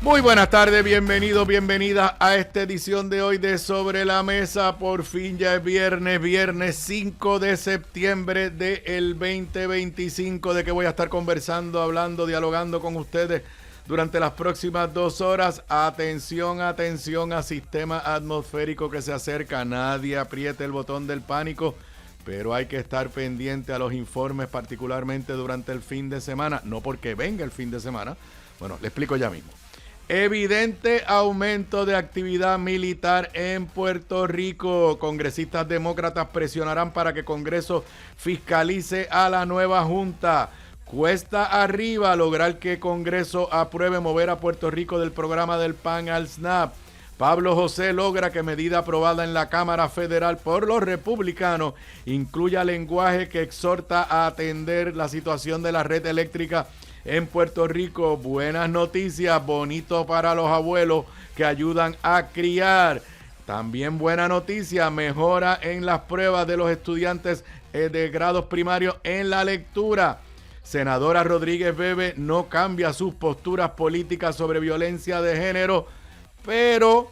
Muy buenas tardes, bienvenidos, bienvenidas a esta edición de hoy de Sobre la Mesa. Por fin ya es viernes 5 de septiembre del 2025, de que voy a estar conversando, hablando, dialogando con ustedes durante las próximas 2 horas. Atención, atención a sistema atmosférico que se acerca. Nadie apriete el botón del pánico, pero hay que estar pendiente a los informes, particularmente durante el fin de semana. No porque venga el fin de semana. Bueno, le explico ya mismo. Evidente aumento de actividad militar en Puerto Rico. Congresistas demócratas presionarán para que Congreso fiscalice a la nueva Junta. Cuesta arriba lograr que Congreso apruebe mover a Puerto Rico del programa del PAN al SNAP. Pablo José logra que medida aprobada en la Cámara Federal por los republicanos incluya lenguaje que exhorta a atender la situación de la red eléctrica en Puerto Rico. Buenas noticias, bonito para los abuelos que ayudan a criar. También buena noticia, mejora en las pruebas de los estudiantes de grados primarios en la lectura. Senadora Rodríguez Bebe no cambia sus posturas políticas sobre violencia de género, pero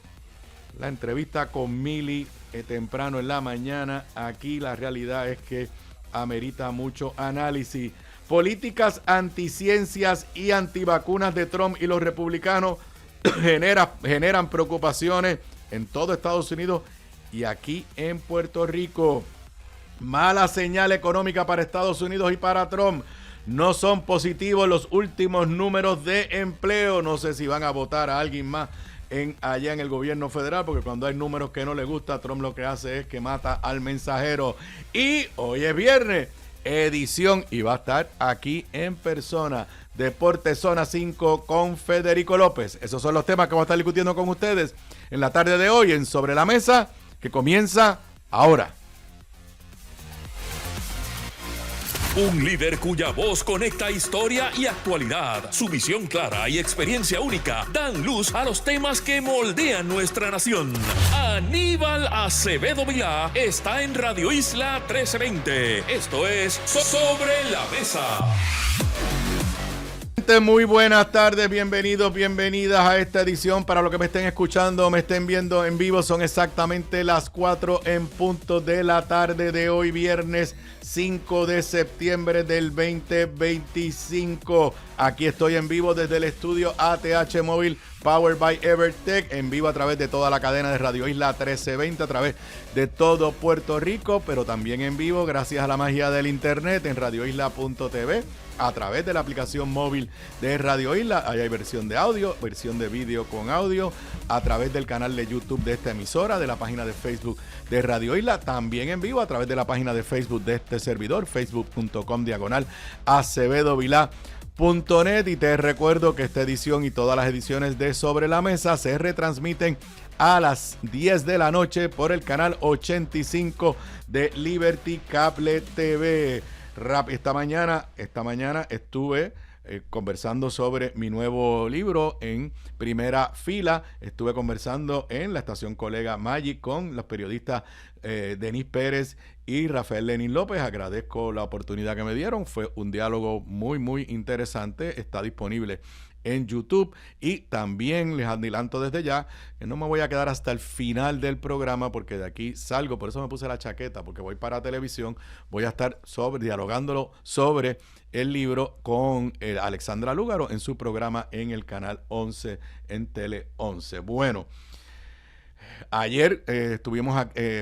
la entrevista con Mili temprano en la mañana, aquí la realidad es que amerita mucho análisis. Políticas anticiencias y antivacunas de Trump y los republicanos generan preocupaciones en todo Estados Unidos y aquí en Puerto Rico. Mala señal económica para Estados Unidos y para Trump. No son positivos los últimos números de empleo. No sé si van a votar a alguien más allá en el gobierno federal, porque cuando hay números que no le gusta, Trump lo que hace es que mata al mensajero. Y hoy es viernes, edición, y va a estar aquí en persona, Deportes Zona 5 con Federico López. Esos son los temas que vamos a estar discutiendo con ustedes en la tarde de hoy en Sobre la Mesa, que comienza ahora. Un líder cuya voz conecta historia y actualidad. Su visión clara y experiencia única dan luz a los temas que moldean nuestra nación. Aníbal Acevedo Vilá está en Radio Isla 1320. Esto es Sobre la Mesa. Muy buenas tardes, bienvenidos, bienvenidas a esta edición. Para los que me estén escuchando o me estén viendo en vivo, son exactamente las 4 en punto de la tarde de hoy, viernes 5 de septiembre del 2025. Aquí estoy en vivo desde el estudio ATH Móvil Powered by Evertech, en vivo a través de toda la cadena de Radio Isla 1320, a través de todo Puerto Rico, pero también en vivo gracias a la magia del internet en radioisla.tv, a través de la aplicación móvil de Radio Isla. Ahí hay versión de audio, versión de vídeo con audio, a través del canal de YouTube de esta emisora, de la página de Facebook de Radio Isla, también en vivo a través de la página de Facebook de este servidor, facebook.com/Acevedo Vilá.net. Y te recuerdo que esta edición y todas las ediciones de Sobre la Mesa se retransmiten a las 10 de la noche por el canal 85 de Liberty Cable TV. Esta mañana estuve conversando sobre mi nuevo libro en primera fila. Estuve conversando en la estación Colega Magic con los periodistas Denis Pérez y Rafael Lenín López. Agradezco la oportunidad que me dieron. Fue un diálogo muy, muy interesante. Está disponible en YouTube, y también les adelanto desde ya que no me voy a quedar hasta el final del programa, porque de aquí salgo. Por eso me puse la chaqueta, porque voy para televisión. Voy a estar dialogándolo sobre el libro con Alexandra Lúgaro en su programa en el canal 11 en Tele 11. Bueno, ayer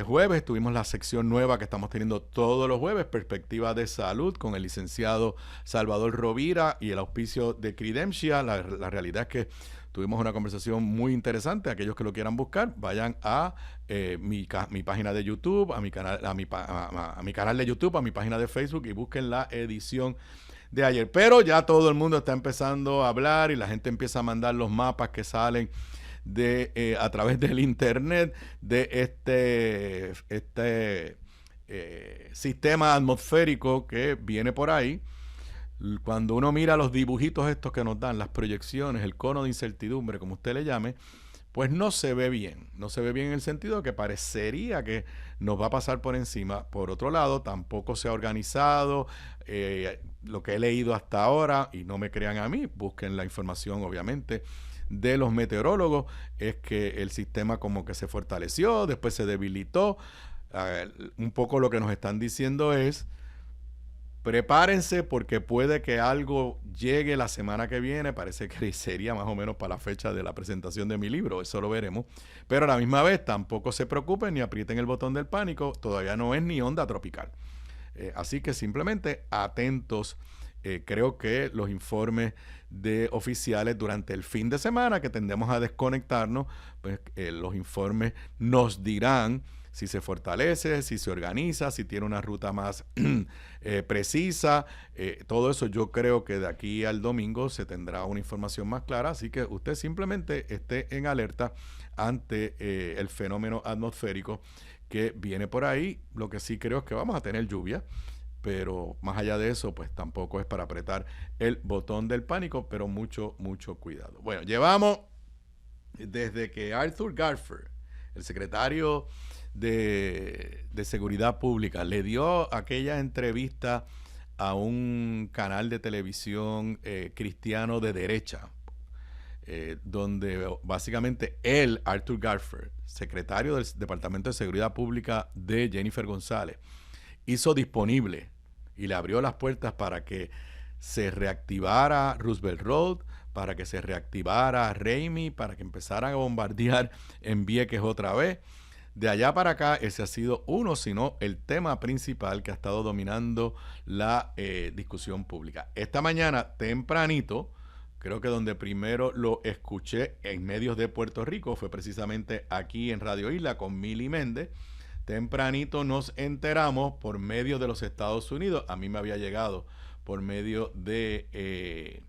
jueves, tuvimos la sección nueva que estamos teniendo todos los jueves, Perspectiva de Salud, con el licenciado Salvador Rovira y el auspicio de Credemtia. La realidad es que tuvimos una conversación muy interesante. Aquellos que lo quieran buscar, vayan a mi página de YouTube, a mi canal de YouTube, a mi página de Facebook, y busquen la edición de ayer. Pero ya todo el mundo está empezando a hablar y la gente empieza a mandar los mapas que salen a través del internet de este sistema atmosférico que viene por ahí. Cuando uno mira los dibujitos estos que nos dan, las proyecciones, el cono de incertidumbre, como usted le llame, pues no se ve bien. No se ve bien en el sentido de que parecería que nos va a pasar por encima. Por otro lado, tampoco se ha organizado. lo que he leído hasta ahora, y no me crean a mí, busquen la información obviamente de los meteorólogos, es que el sistema como que se fortaleció, después se debilitó. Un poco lo que nos están diciendo es: prepárense porque puede que algo llegue la semana que viene. Parece que sería más o menos para la fecha de la presentación de mi libro, eso lo veremos. Pero a la misma vez tampoco se preocupen ni aprieten el botón del pánico, todavía no es ni onda tropical. Así que simplemente atentos. Creo que los informes de oficiales durante el fin de semana, que tendemos a desconectarnos, pues los informes nos dirán si se fortalece, si se organiza, si tiene una ruta más precisa. Todo eso yo creo que de aquí al domingo se tendrá una información más clara, así que usted simplemente esté en alerta ante el fenómeno atmosférico que viene por ahí. Lo que sí creo es que vamos a tener lluvia, pero más allá de eso, pues tampoco es para apretar el botón del pánico, pero mucho, mucho cuidado. Bueno, llevamos desde que Arthur Garfield, el secretario de Seguridad Pública, le dio aquella entrevista a un canal de televisión cristiano de derecha, donde básicamente él, Arthur Garfield, secretario del Departamento de Seguridad Pública de Jennifer González, hizo disponible y le abrió las puertas para que se reactivara Roosevelt Road, para que se reactivara Raimi, para que empezaran a bombardear en Vieques otra vez. De allá para acá, ese ha sido uno, si no el tema principal que ha estado dominando la discusión pública. Esta mañana, tempranito, creo que donde primero lo escuché en medios de Puerto Rico fue precisamente aquí en Radio Isla con Mili Méndez. Tempranito nos enteramos por medio de los Estados Unidos. A mí me había llegado por medio de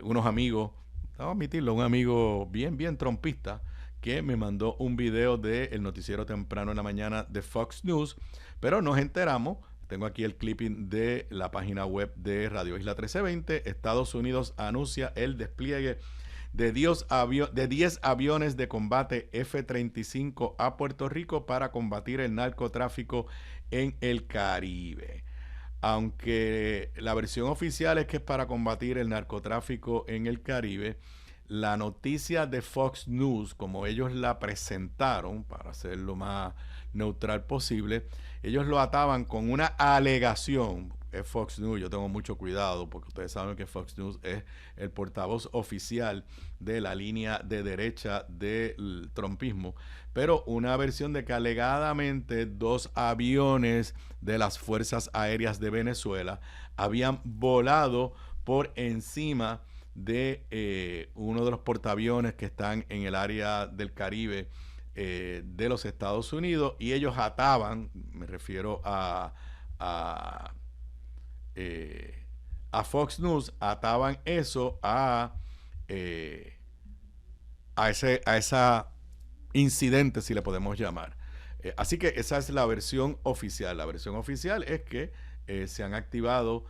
unos amigos, vamos a admitirlo, un amigo bien trompista, que me mandó un video del noticiero temprano en la mañana de Fox News, pero nos enteramos. Tengo aquí el clipping de la página web de Radio Isla 1320. Estados Unidos anuncia el despliegue de 10 aviones de combate F-35 a Puerto Rico para combatir el narcotráfico en el Caribe. Aunque la versión oficial es que es para combatir el narcotráfico en el Caribe, la noticia de Fox News, como ellos la presentaron, para hacer lo más neutral posible, ellos lo ataban con una alegación. Es Fox News, yo tengo mucho cuidado porque ustedes saben que Fox News es el portavoz oficial de la línea de derecha del trumpismo, pero una versión de que alegadamente 2 aviones de las Fuerzas Aéreas de Venezuela habían volado por encima de uno de los portaaviones que están en el área del Caribe de los Estados Unidos, y ellos ataban, me refiero a Fox News, ataban eso a esa incidente, si le podemos llamar. Así que esa es la versión oficial. La versión oficial es que se han activado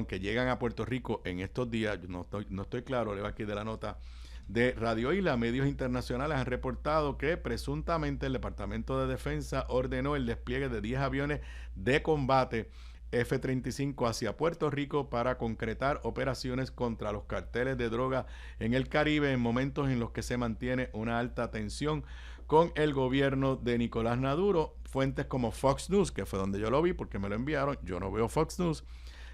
que llegan a Puerto Rico en estos días. No estoy claro, leo aquí de la nota de Radio Isla. Medios internacionales han reportado que presuntamente el Departamento de Defensa ordenó el despliegue de 10 aviones de combate F-35 hacia Puerto Rico para concretar operaciones contra los carteles de droga en el Caribe en momentos en los que se mantiene una alta tensión con el gobierno de Nicolás Maduro. Fuentes como Fox News, que fue donde yo lo vi porque me lo enviaron, yo no veo Fox News,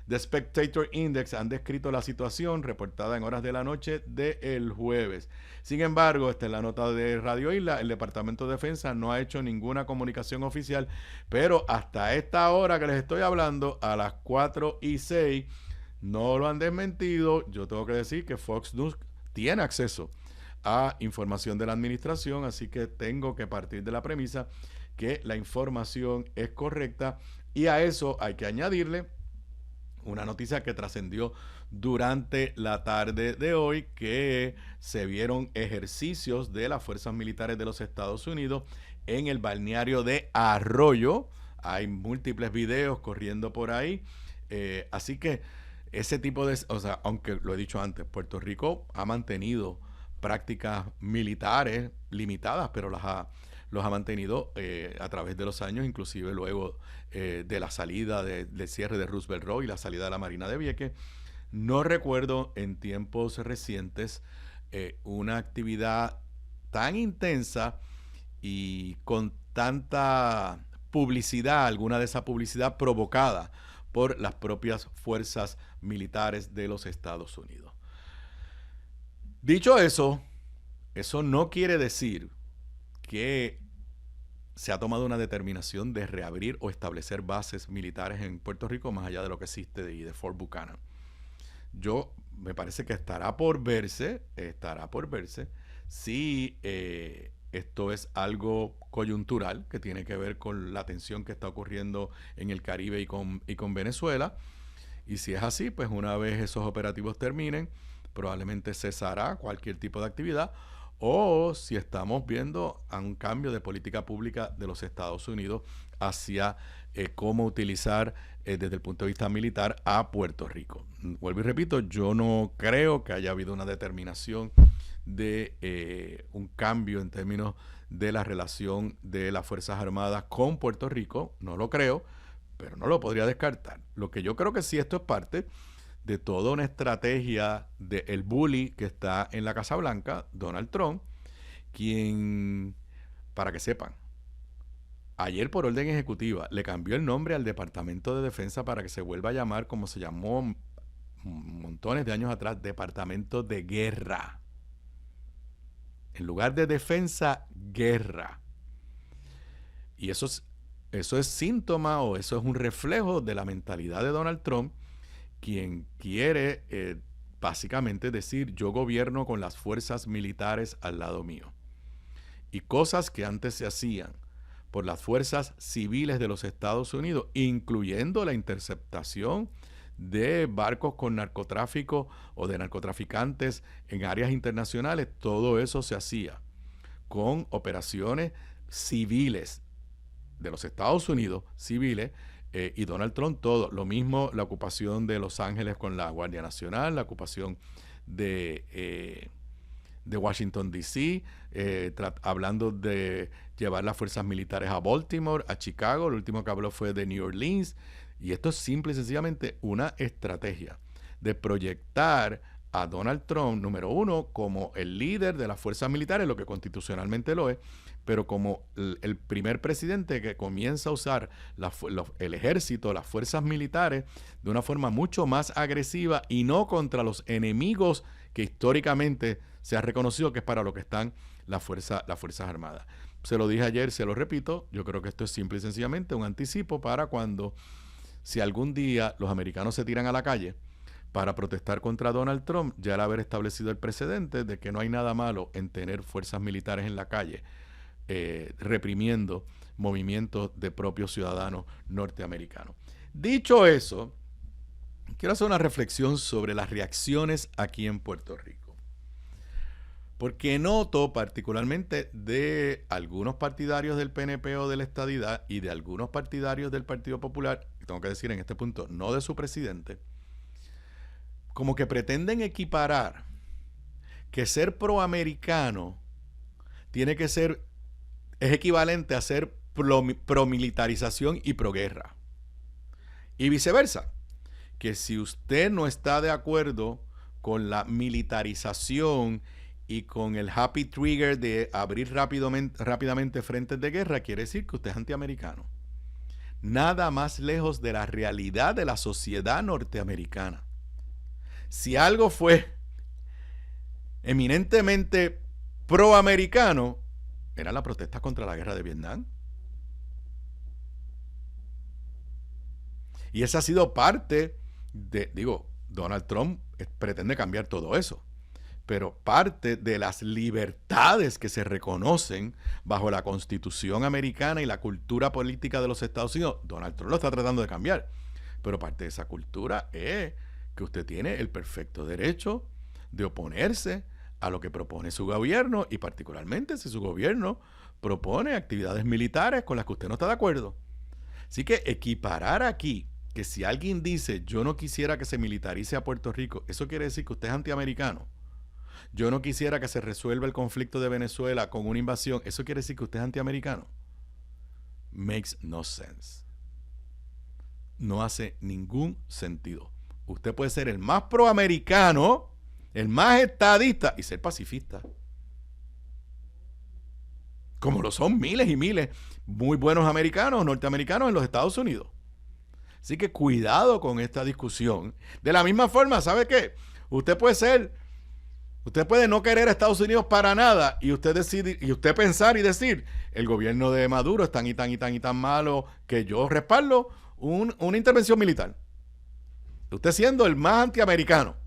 The Spectator Index han descrito la situación reportada en horas de la noche del jueves. Sin embargo, esta es la nota de Radio Isla, el Departamento de Defensa no ha hecho ninguna comunicación oficial, pero hasta esta hora que les estoy hablando, a las 4:06, no lo han desmentido. Yo tengo que decir que Fox News tiene acceso a información de la administración, así que tengo que partir de la premisa que la información es correcta, y a eso hay que añadirle una noticia que trascendió durante la tarde de hoy, que se vieron ejercicios de las fuerzas militares de los Estados Unidos en el balneario de Arroyo. Hay múltiples videos corriendo por ahí, así que ese tipo de, aunque lo he dicho antes, Puerto Rico ha mantenido prácticas militares limitadas, pero los ha mantenido a través de los años, inclusive luego de la salida del cierre de Roosevelt Road y la salida de la Marina de Vieques. No recuerdo en tiempos recientes una actividad tan intensa y con tanta publicidad, alguna de esa publicidad provocada por las propias fuerzas militares de los Estados Unidos. Dicho eso, eso no quiere decir que se ha tomado una determinación de reabrir o establecer bases militares en Puerto Rico más allá de lo que existe de Fort Buchanan. Me parece que estará por verse si esto es algo coyuntural que tiene que ver con la tensión que está ocurriendo en el Caribe y con Venezuela. Y si es así, pues una vez esos operativos terminen, probablemente cesará cualquier tipo de actividad, o si estamos viendo a un cambio de política pública de los Estados Unidos hacia cómo utilizar desde el punto de vista militar a Puerto Rico. Vuelvo y repito, yo no creo que haya habido una determinación de un cambio en términos de la relación de las Fuerzas Armadas con Puerto Rico, no lo creo, pero no lo podría descartar. Lo que yo creo que sí, esto es parte de toda una estrategia del bully que está en la Casa Blanca, Donald Trump, quien, para que sepan, ayer por orden ejecutiva le cambió el nombre al Departamento de Defensa para que se vuelva a llamar como se llamó montones de años atrás, Departamento de Guerra. En lugar de defensa, guerra. Y eso es síntoma o eso es un reflejo de la mentalidad de Donald Trump, quien quiere básicamente decir: yo gobierno con las fuerzas militares al lado mío. Y cosas que antes se hacían por las fuerzas civiles de los Estados Unidos, incluyendo la interceptación de barcos con narcotráfico o de narcotraficantes en áreas internacionales, todo eso se hacía con operaciones civiles de los Estados Unidos, civiles, y Donald Trump todo. Lo mismo la ocupación de Los Ángeles con la Guardia Nacional, la ocupación de Washington, D.C., hablando de llevar las fuerzas militares a Baltimore, a Chicago. Lo último que habló fue de New Orleans. Y esto es simple y sencillamente una estrategia de proyectar a Donald Trump, número uno, como el líder de las fuerzas militares, lo que constitucionalmente lo es, pero como el primer presidente que comienza a usar el ejército, las fuerzas militares, de una forma mucho más agresiva y no contra los enemigos que históricamente se ha reconocido que es para lo que están las Fuerzas Armadas. Se lo dije ayer, se lo repito, yo creo que esto es simple y sencillamente un anticipo para cuando, si algún día los americanos se tiran a la calle para protestar contra Donald Trump, ya al haber establecido el precedente de que no hay nada malo en tener fuerzas militares en la calle, reprimiendo movimientos de propios ciudadanos norteamericanos. Dicho eso, quiero hacer una reflexión sobre las reacciones aquí en Puerto Rico. Porque noto particularmente de algunos partidarios del PNP o de la estadidad y de algunos partidarios del Partido Popular, y tengo que decir en este punto, no de su presidente, como que pretenden equiparar que ser proamericano es equivalente a ser promilitarización y proguerra. Y viceversa, que si usted no está de acuerdo con la militarización y con el happy trigger de abrir rápidamente frentes de guerra, quiere decir que usted es antiamericano. Nada más lejos de la realidad de la sociedad norteamericana. Si algo fue eminentemente proamericano, era la protesta contra la guerra de Vietnam. Y esa ha sido parte Donald Trump pretende cambiar todo eso, pero parte de las libertades que se reconocen bajo la Constitución americana y la cultura política de los Estados Unidos, Donald Trump lo está tratando de cambiar. Pero parte de esa cultura es que usted tiene el perfecto derecho de oponerse a lo que propone su gobierno, y particularmente si su gobierno propone actividades militares con las que usted no está de acuerdo. Así que equiparar aquí que si alguien dice yo no quisiera que se militarice a Puerto Rico, eso quiere decir que usted es antiamericano. yo no quisiera que se resuelva el conflicto de Venezuela con una invasión, ¿eso quiere decir que usted es antiamericano? Makes no sense. No hace ningún sentido. Usted puede ser el más proamericano, el más estadista y ser pacifista. Como lo son miles y miles muy buenos americanos, norteamericanos en los Estados Unidos. Así que cuidado con esta discusión. De la misma forma, ¿sabe qué? Usted puede no querer a Estados Unidos para nada y usted pensar y decir, el gobierno de Maduro es tan y tan y tan y tan malo que yo respaldo una intervención militar. Usted siendo el más antiamericano.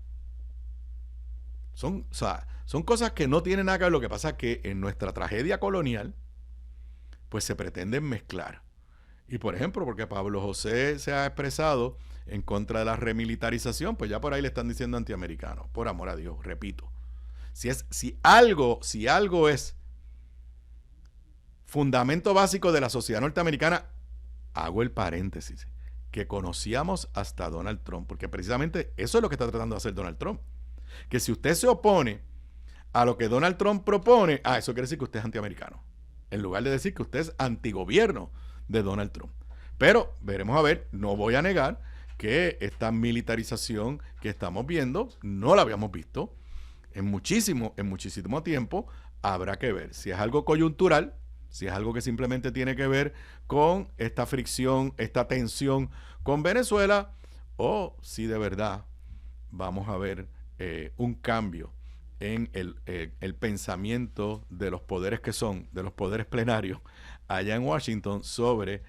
Son cosas que no tienen nada que ver. Lo que pasa es que en nuestra tragedia colonial, pues se pretenden mezclar. Y por ejemplo, porque Pablo José se ha expresado en contra de la remilitarización, pues ya por ahí le están diciendo antiamericano. Por amor a Dios, repito. Si algo es fundamento básico de la sociedad norteamericana, hago el paréntesis, que conocíamos hasta Donald Trump, porque precisamente eso es lo que está tratando de hacer Donald Trump. Que si usted se opone a lo que Donald Trump propone, eso quiere decir que usted es antiamericano, en lugar de decir que usted es antigobierno de Donald Trump. Pero veremos a ver, no voy a negar que esta militarización que estamos viendo, no la habíamos visto en muchísimo tiempo. Habrá que ver si es algo coyuntural, si es algo que simplemente tiene que ver con esta fricción, esta tensión con Venezuela, o si de verdad vamos a ver un cambio en el pensamiento de los poderes de los poderes plenarios allá en Washington sobre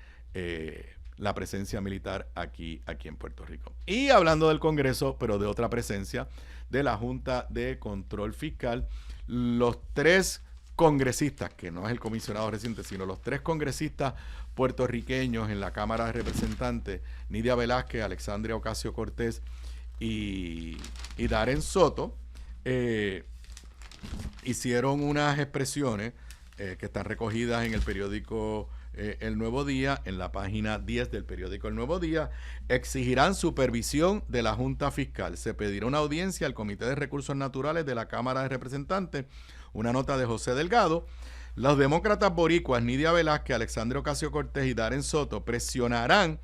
la presencia militar aquí en Puerto Rico. Y hablando del Congreso, pero de otra presencia, de la Junta de Control Fiscal, los 3 congresistas, que no es el comisionado reciente, sino los 3 congresistas puertorriqueños en la Cámara de Representantes, Nidia Velázquez, Alexandria Ocasio-Cortez y Darren Soto, hicieron unas expresiones que están recogidas en el periódico El Nuevo Día, en la página 10 del periódico El Nuevo Día. Exigirán supervisión de la Junta Fiscal. Se pedirá una audiencia al Comité de Recursos Naturales de la Cámara de Representantes. Una nota de José Delgado. Los demócratas boricuas Nidia Velázquez, Alexandria Ocasio-Cortez y Darren Soto presionarán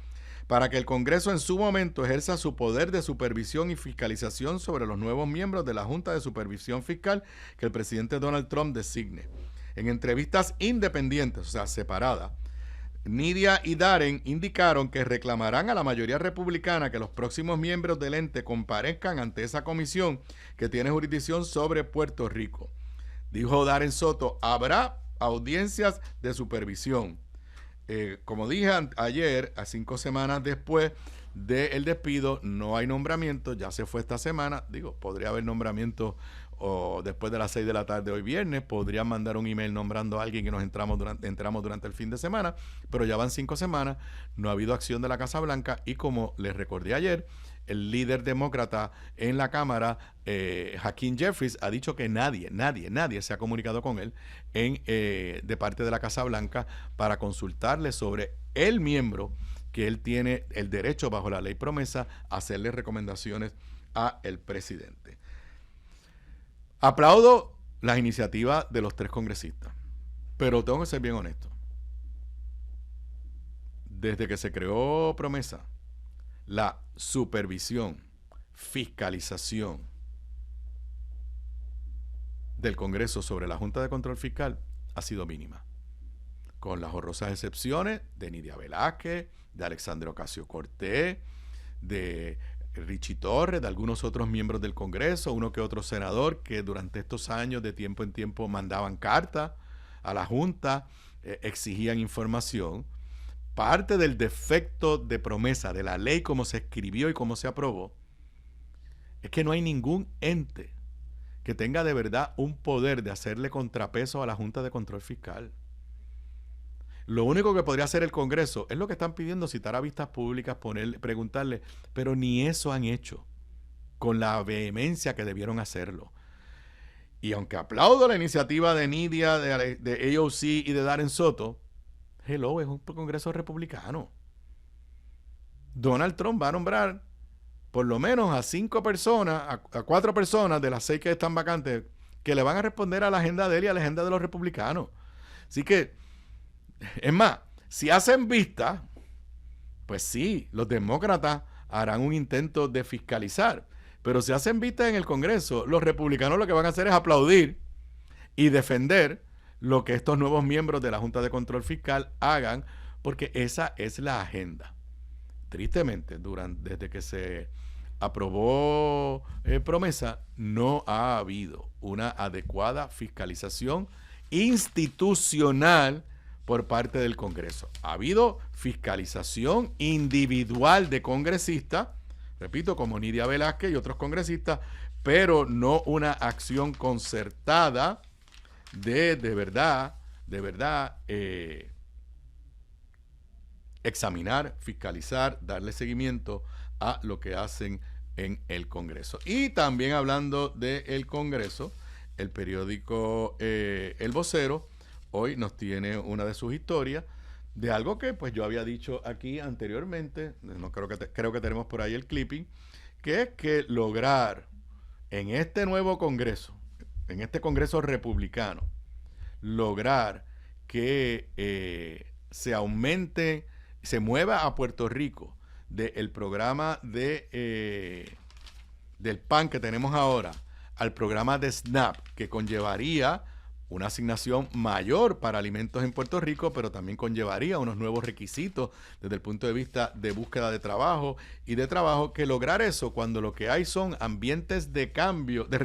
para que el Congreso en su momento ejerza su poder de supervisión y fiscalización sobre los nuevos miembros de la Junta de Supervisión Fiscal que el presidente Donald Trump designe. En entrevistas independientes, o sea, separadas, Nidia y Darren indicaron que reclamarán a la mayoría republicana que los próximos miembros del ente comparezcan ante esa comisión que tiene jurisdicción sobre Puerto Rico. Dijo Darren Soto, habrá audiencias de supervisión. Como dije ayer, a 5 semanas después del despido, no hay nombramiento, ya se fue esta semana. Podría haber nombramiento o después de las 6 de la tarde hoy viernes, podrían mandar un email nombrando a alguien que nos entramos durante el fin de semana, pero ya van 5 semanas, no ha habido acción de la Casa Blanca y como les recordé ayer, el líder demócrata en la Cámara, Hakeem Jeffries, ha dicho que nadie se ha comunicado con él de parte de la Casa Blanca para consultarle sobre el miembro que él tiene el derecho bajo la ley promesa a hacerle recomendaciones a el presidente. Aplaudo las iniciativas de los 3 congresistas, pero tengo que ser bien honesto. Desde que se creó Promesa, la supervisión, fiscalización del Congreso sobre la Junta de Control Fiscal ha sido mínima, con las honrosas excepciones de Nidia Velázquez, de Alexandria Ocasio-Cortez, de Richie Torres, de algunos otros miembros del Congreso, uno que otro senador que durante estos años de tiempo en tiempo mandaban cartas a la Junta, exigían información. Parte del defecto de Promesa, de la ley como se escribió y como se aprobó, es que no hay ningún ente que tenga de verdad un poder de hacerle contrapeso a la Junta de Control Fiscal. Lo único que podría hacer el Congreso es lo que están pidiendo, citar a vistas públicas, preguntarle, pero ni eso han hecho con la vehemencia que debieron hacerlo. Y aunque aplaudo la iniciativa de Nidia, de AOC y de Darren Soto, es un Congreso republicano. Donald Trump va a nombrar por lo menos a 5 personas, a 4 personas de las 6 que están vacantes que le van a responder a la agenda de él y a la agenda de los republicanos. Así que, es más, si hacen vista, pues sí, los demócratas harán un intento de fiscalizar. Pero si hacen vista en el Congreso, los republicanos lo que van a hacer es aplaudir y defender lo que estos nuevos miembros de la Junta de Control Fiscal hagan, porque esa es la agenda. Tristemente, desde que se aprobó promesa, no ha habido una adecuada fiscalización institucional por parte del Congreso. Ha habido fiscalización individual de congresistas, repito, como Nidia Velázquez y otros congresistas, pero no una acción concertada de verdad, examinar, fiscalizar, darle seguimiento a lo que hacen en el Congreso. Y también hablando del Congreso, el periódico El Vocero hoy nos tiene una de sus historias de algo que pues yo había dicho aquí anteriormente, no creo que tenemos por ahí el clipping, que es que lograr en este nuevo Congreso, en este Congreso republicano, lograr que se aumente, se mueva a Puerto Rico del programa del PAN que tenemos ahora al programa de SNAP, que conllevaría una asignación mayor para alimentos en Puerto Rico, pero también conllevaría unos nuevos requisitos desde el punto de vista de búsqueda de trabajo y de trabajo, que lograr eso cuando lo que hay son ambientes de cambio, de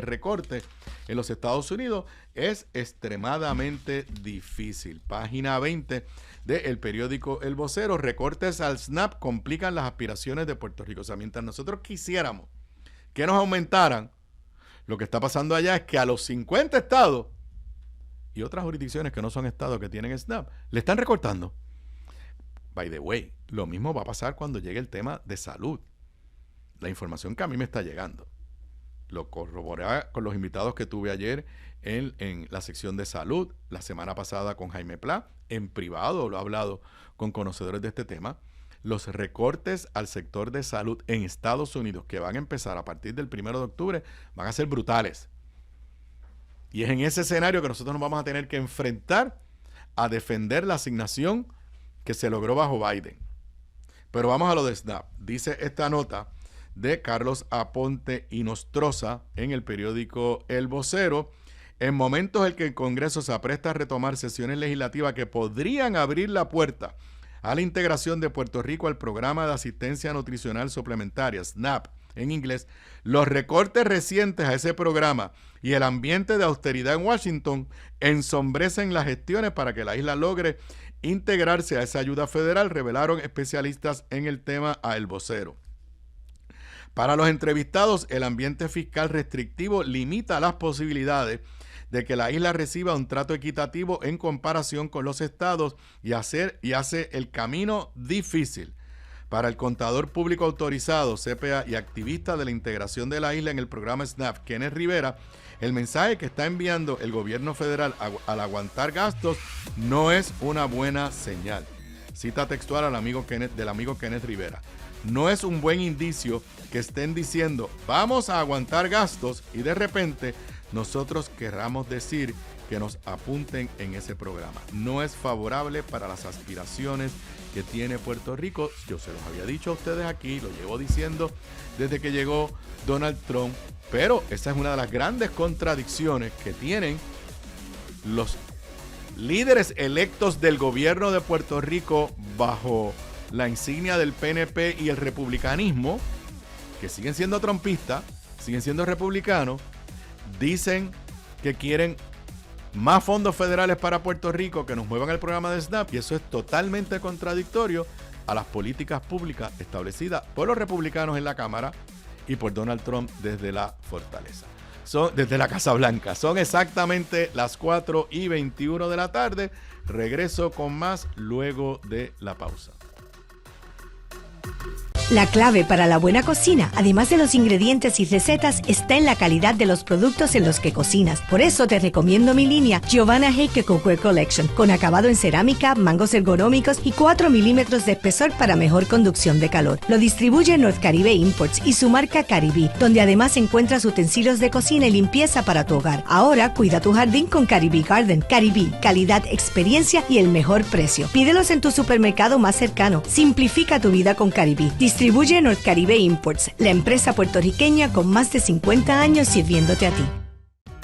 recorte en los Estados Unidos, es extremadamente difícil. Página 20 del periódico El Vocero: recortes al SNAP complican las aspiraciones de Puerto Rico. O sea, mientras nosotros quisiéramos que nos aumentaran, lo que está pasando allá es que a los 50 estados y otras jurisdicciones que no son estados que tienen SNAP, le están recortando. By the way, lo mismo va a pasar cuando llegue el tema de salud. La información que a mí me está llegando, lo corroboré con los invitados que tuve ayer en la sección de salud, la semana pasada con Jaime Pla, en privado lo he hablado con conocedores de este tema. Los recortes al sector de salud en Estados Unidos, que van a empezar a partir del 1 de octubre, van a ser brutales. Y es en ese escenario que nosotros nos vamos a tener que enfrentar a defender la asignación que se logró bajo Biden. Pero vamos a lo de SNAP. Dice esta nota de Carlos Aponte y Nostroza en el periódico El Vocero: en momentos en que el Congreso se apresta a retomar sesiones legislativas que podrían abrir la puerta a la integración de Puerto Rico al Programa de Asistencia Nutricional Suplementaria, SNAP en inglés, los recortes recientes a ese programa y el ambiente de austeridad en Washington ensombrecen las gestiones para que la isla logre integrarse a esa ayuda federal, revelaron especialistas en el tema a El Vocero. Para los entrevistados, el ambiente fiscal restrictivo limita las posibilidades de que la isla reciba un trato equitativo en comparación con los estados y hace el camino difícil para el contador público autorizado, CPA, y activista de la integración de la isla en el programa SNAP, Kenneth Rivera. El mensaje que está enviando el gobierno federal al aguantar gastos no es una buena señal. Cita textual del amigo Kenneth Rivera: no es un buen indicio que estén diciendo vamos a aguantar gastos y de repente nosotros querramos decir que nos apunten en ese programa. No es favorable para las aspiraciones que tiene Puerto Rico. Yo se los había dicho a ustedes aquí, lo llevo diciendo desde que llegó Donald Trump, pero esa es una de las grandes contradicciones que tienen los líderes electos del gobierno de Puerto Rico bajo la insignia del PNP y el republicanismo, que siguen siendo trumpistas, siguen siendo republicanos. Dicen que quieren más fondos federales para Puerto Rico, que nos muevan el programa de SNAP, y eso es totalmente contradictorio a las políticas públicas establecidas por los republicanos en la Cámara y por Donald Trump desde la fortaleza. Desde la Casa Blanca. Son exactamente las 4:21 de la tarde. Regreso con más luego de la pausa. La clave para la buena cocina, además de los ingredientes y recetas, está en la calidad de los productos en los que cocinas. Por eso te recomiendo mi línea Giovanna Heike Cookware Collection, con acabado en cerámica, mangos ergonómicos y 4 milímetros de espesor para mejor conducción de calor. Lo distribuye North Caribe Imports y su marca Caribí, donde además encuentras utensilios de cocina y limpieza para tu hogar. Ahora cuida tu jardín con Caribí Garden. Caribí, calidad, experiencia y el mejor precio. Pídelos en tu supermercado más cercano. Simplifica tu vida con Caribí. Distribuye North Caribe Imports, la empresa puertorriqueña con más de 50 años sirviéndote a ti.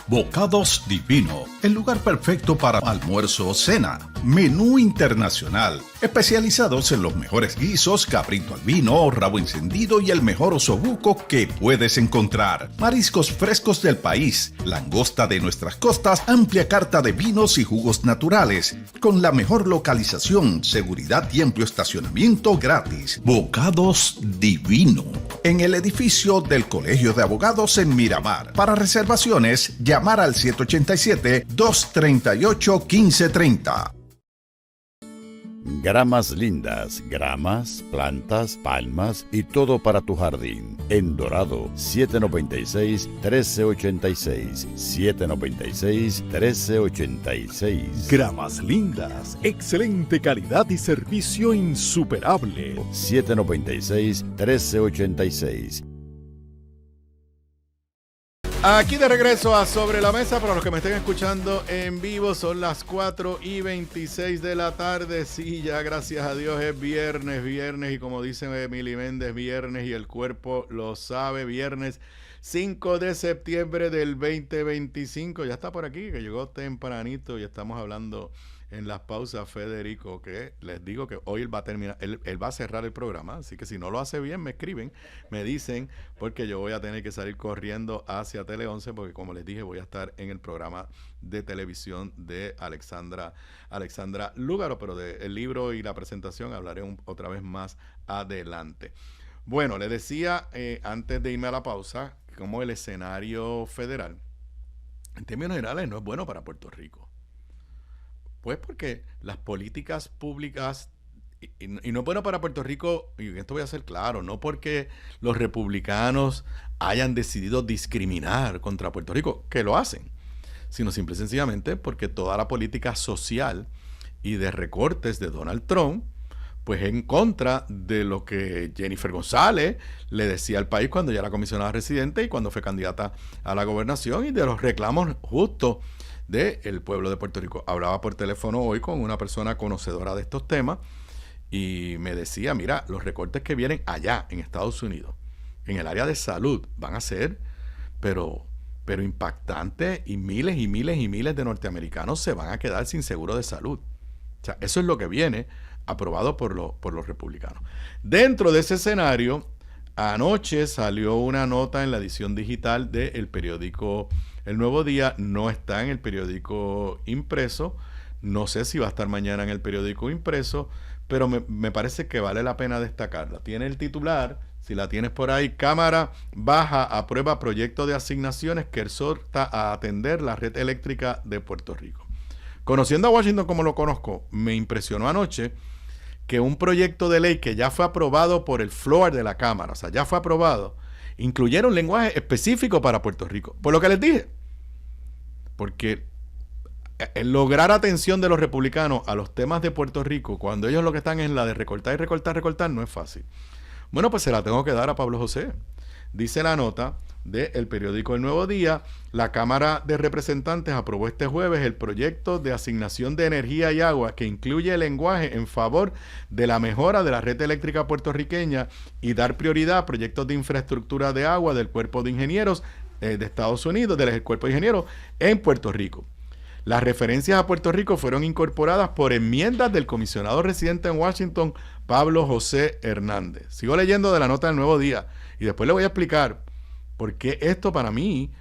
Bocados Divino, el lugar perfecto para almuerzo o cena. Menú internacional, especializados en los mejores guisos, cabrito al vino, rabo encendido y el mejor osobuco que puedes encontrar. Mariscos frescos del país, langosta de nuestras costas, amplia carta de vinos y jugos naturales, con la mejor localización, seguridad y amplio estacionamiento gratis. Bocados Divino, en el edificio del Colegio de Abogados en Miramar. Para reservaciones, llamar al 787-238-1530. Gramas Lindas, gramas, plantas, palmas y todo para tu jardín. En Dorado, 796-1386. 796-1386. Gramas Lindas, excelente calidad y servicio insuperable. 796-1386. Aquí de regreso a Sobre la Mesa. Para los que me estén escuchando en vivo, son las 4:26 de la tarde. Sí, ya gracias a Dios es viernes, y como dice Emily Méndez, viernes y el cuerpo lo sabe. Viernes 5 de septiembre del 2025. Ya está por aquí, que llegó tempranito y estamos hablando en las pausas, Federico, que les digo que hoy él va a terminar, él va a cerrar el programa, así que si no lo hace bien, me escriben, me dicen, porque yo voy a tener que salir corriendo hacia Tele 11, porque como les dije, voy a estar en el programa de televisión de Alexandra Lúgaro, pero del libro y la presentación hablaré otra vez más adelante. Bueno, les decía antes de irme a la pausa, como el escenario federal, en términos generales, no es bueno para Puerto Rico. Pues porque las políticas públicas, y no es bueno para Puerto Rico, y esto voy a ser claro, no porque los republicanos hayan decidido discriminar contra Puerto Rico, que lo hacen, sino simple y sencillamente porque toda la política social y de recortes de Donald Trump, pues en contra de lo que Jennifer González le decía al país cuando ya era comisionada residente y cuando fue candidata a la gobernación, y de los reclamos justos del pueblo de Puerto Rico. Hablaba por teléfono hoy con una persona conocedora de estos temas y me decía, mira, los recortes que vienen allá en Estados Unidos, en el área de salud, van a ser, pero impactantes, y miles y miles y miles de norteamericanos se van a quedar sin seguro de salud. O sea, eso es lo que viene aprobado por los republicanos. Dentro de ese escenario, anoche salió una nota en la edición digital del periódico El Nuevo Día. No está en el periódico impreso. No sé si va a estar mañana en el periódico impreso, pero me parece que vale la pena destacarla. Tiene el titular, si la tienes por ahí: Cámara baja aprueba proyecto de asignaciones que exhorta a atender la red eléctrica de Puerto Rico. Conociendo a Washington como lo conozco, me impresionó anoche que un proyecto de ley que ya fue aprobado por el floor de la Cámara, o sea, ya fue aprobado, incluyera un lenguaje específico para Puerto Rico. Por lo que les dije, porque el lograr atención de los republicanos a los temas de Puerto Rico, cuando ellos lo que están es la de recortar y recortar, no es fácil. Bueno, pues se la tengo que dar a Pablo José. Dice la nota del periódico El Nuevo Día: la Cámara de Representantes aprobó este jueves el proyecto de asignación de energía y agua que incluye el lenguaje en favor de la mejora de la red eléctrica puertorriqueña y dar prioridad a proyectos de infraestructura de agua del Cuerpo de Ingenieros de Estados Unidos, del Cuerpo de Ingenieros en Puerto Rico. Las referencias a Puerto Rico fueron incorporadas por enmiendas del comisionado residente en Washington, Pablo José Hernández. Sigo leyendo de la nota del Nuevo Día y después le voy a explicar por qué esto para mí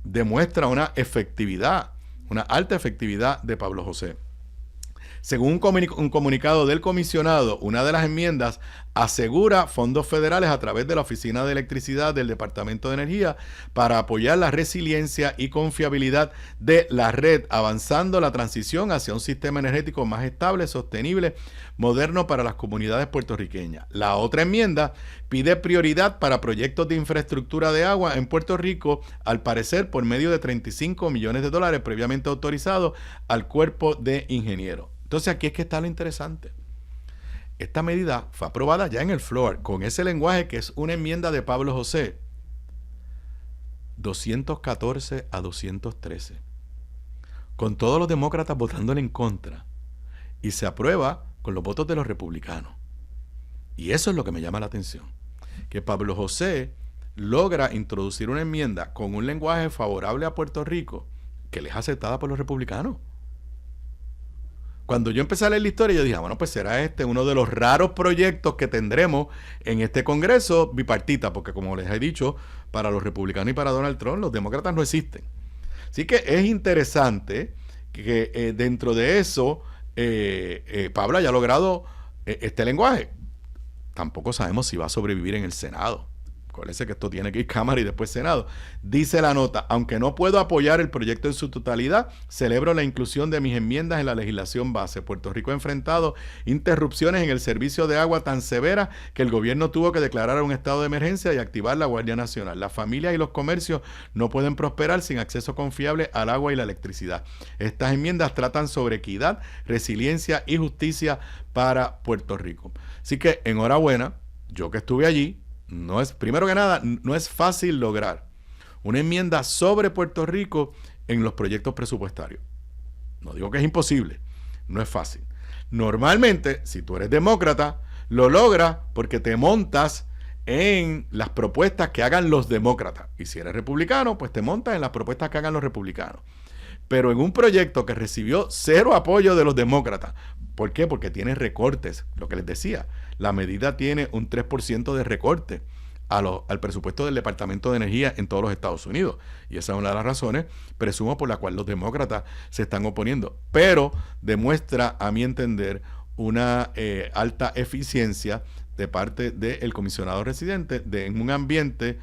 demuestra una efectividad, una alta efectividad de Pablo José. Según un comunicado del comisionado, una de las enmiendas asegura fondos federales a través de la Oficina de Electricidad del Departamento de Energía para apoyar la resiliencia y confiabilidad de la red, avanzando la transición hacia un sistema energético más estable, sostenible, moderno para las comunidades puertorriqueñas. La otra enmienda pide prioridad para proyectos de infraestructura de agua en Puerto Rico, al parecer por medio de $35 millones previamente autorizados al cuerpo de ingenieros. Entonces aquí es que está lo interesante. Esta medida fue aprobada ya en el floor con ese lenguaje que es una enmienda de Pablo José. 214 a 213. Con todos los demócratas votándole en contra. Y se aprueba con los votos de los republicanos. Y eso es lo que me llama la atención. Que Pablo José logra introducir una enmienda con un lenguaje favorable a Puerto Rico que le es aceptada por los republicanos. Cuando yo empecé a leer la historia, yo dije, bueno, pues será este uno de los raros proyectos que tendremos en este Congreso bipartita, porque como les he dicho, para los republicanos y para Donald Trump, los demócratas no existen. Así que es interesante que dentro de eso, Pablo haya logrado este lenguaje. Tampoco sabemos si va a sobrevivir en el Senado. Acuérdense que esto tiene que ir Cámara y después Senado. Dice la nota, aunque no puedo apoyar el proyecto en su totalidad, celebro la inclusión de mis enmiendas en la legislación base. Puerto Rico ha enfrentado interrupciones en el servicio de agua tan severas que el gobierno tuvo que declarar un estado de emergencia y activar la Guardia Nacional. Las familias y los comercios no pueden prosperar sin acceso confiable al agua y la electricidad. Estas enmiendas tratan sobre equidad, resiliencia y justicia para Puerto Rico. Así que enhorabuena, yo que estuve allí. Primero que nada, no es fácil lograr una enmienda sobre Puerto Rico en los proyectos presupuestarios. No digo que es imposible, no es fácil. Normalmente, si tú eres demócrata, lo logras porque te montas en las propuestas que hagan los demócratas. Y si eres republicano, pues te montas en las propuestas que hagan los republicanos. Pero en un proyecto que recibió cero apoyo de los demócratas. ¿Por qué? Porque tiene recortes, lo que les decía. La medida tiene un 3% de recorte al presupuesto del Departamento de Energía en todos los Estados Unidos. Y esa es una de las razones, presumo, por la cual los demócratas se están oponiendo. Pero demuestra, a mi entender, una alta eficiencia de parte del comisionado residente en un ambiente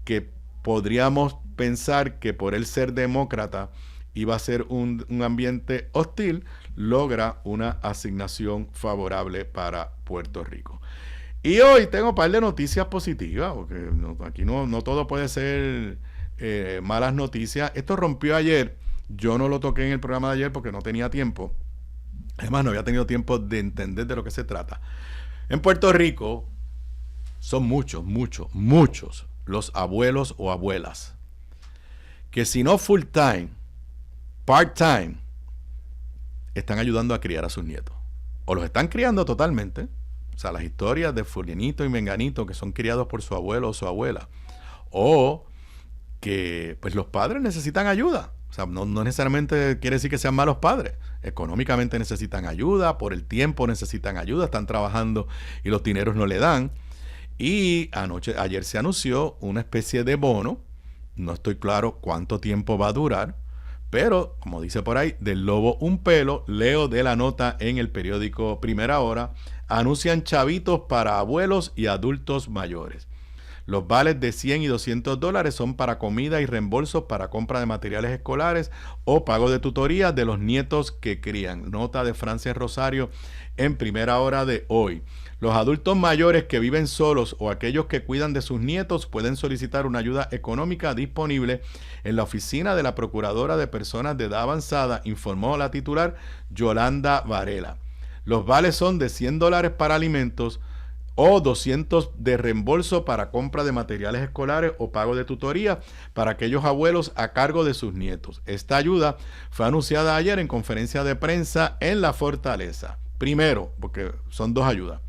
que podríamos pensar que por él ser demócrata iba a ser un ambiente hostil, logra una asignación favorable para Puerto Rico. Y hoy tengo un par de noticias positivas, porque aquí no todo puede ser malas noticias. Esto rompió ayer, yo no lo toqué en el programa de ayer porque no tenía tiempo. Además, no había tenido tiempo de entender de lo que se trata. En Puerto Rico son muchos los abuelos o abuelas que si no full time, part-time, están ayudando a criar a sus nietos. O los están criando totalmente. O sea, las historias de fulanito y menganito que son criados por su abuelo o su abuela. O que pues los padres necesitan ayuda. O sea, no necesariamente quiere decir que sean malos padres. Económicamente necesitan ayuda, por el tiempo necesitan ayuda, están trabajando y los dineros no le dan. Y ayer se anunció una especie de bono. No estoy claro cuánto tiempo va a durar. Pero, como dice por ahí, del lobo un pelo, leo de la nota en el periódico Primera Hora, anuncian chavitos para abuelos y adultos mayores. Los vales de $100 y $200 son para comida y reembolsos para compra de materiales escolares o pago de tutoría de los nietos que crían. Nota de Frances Rosario en Primera Hora de hoy. Los adultos mayores que viven solos o aquellos que cuidan de sus nietos pueden solicitar una ayuda económica disponible en la oficina de la Procuradora de Personas de Edad Avanzada, informó la titular Yolanda Varela. Los vales son de $100 para alimentos o $200 de reembolso para compra de materiales escolares o pago de tutoría para aquellos abuelos a cargo de sus nietos. Esta ayuda fue anunciada ayer en conferencia de prensa en La Fortaleza. Primero, porque son dos ayudas.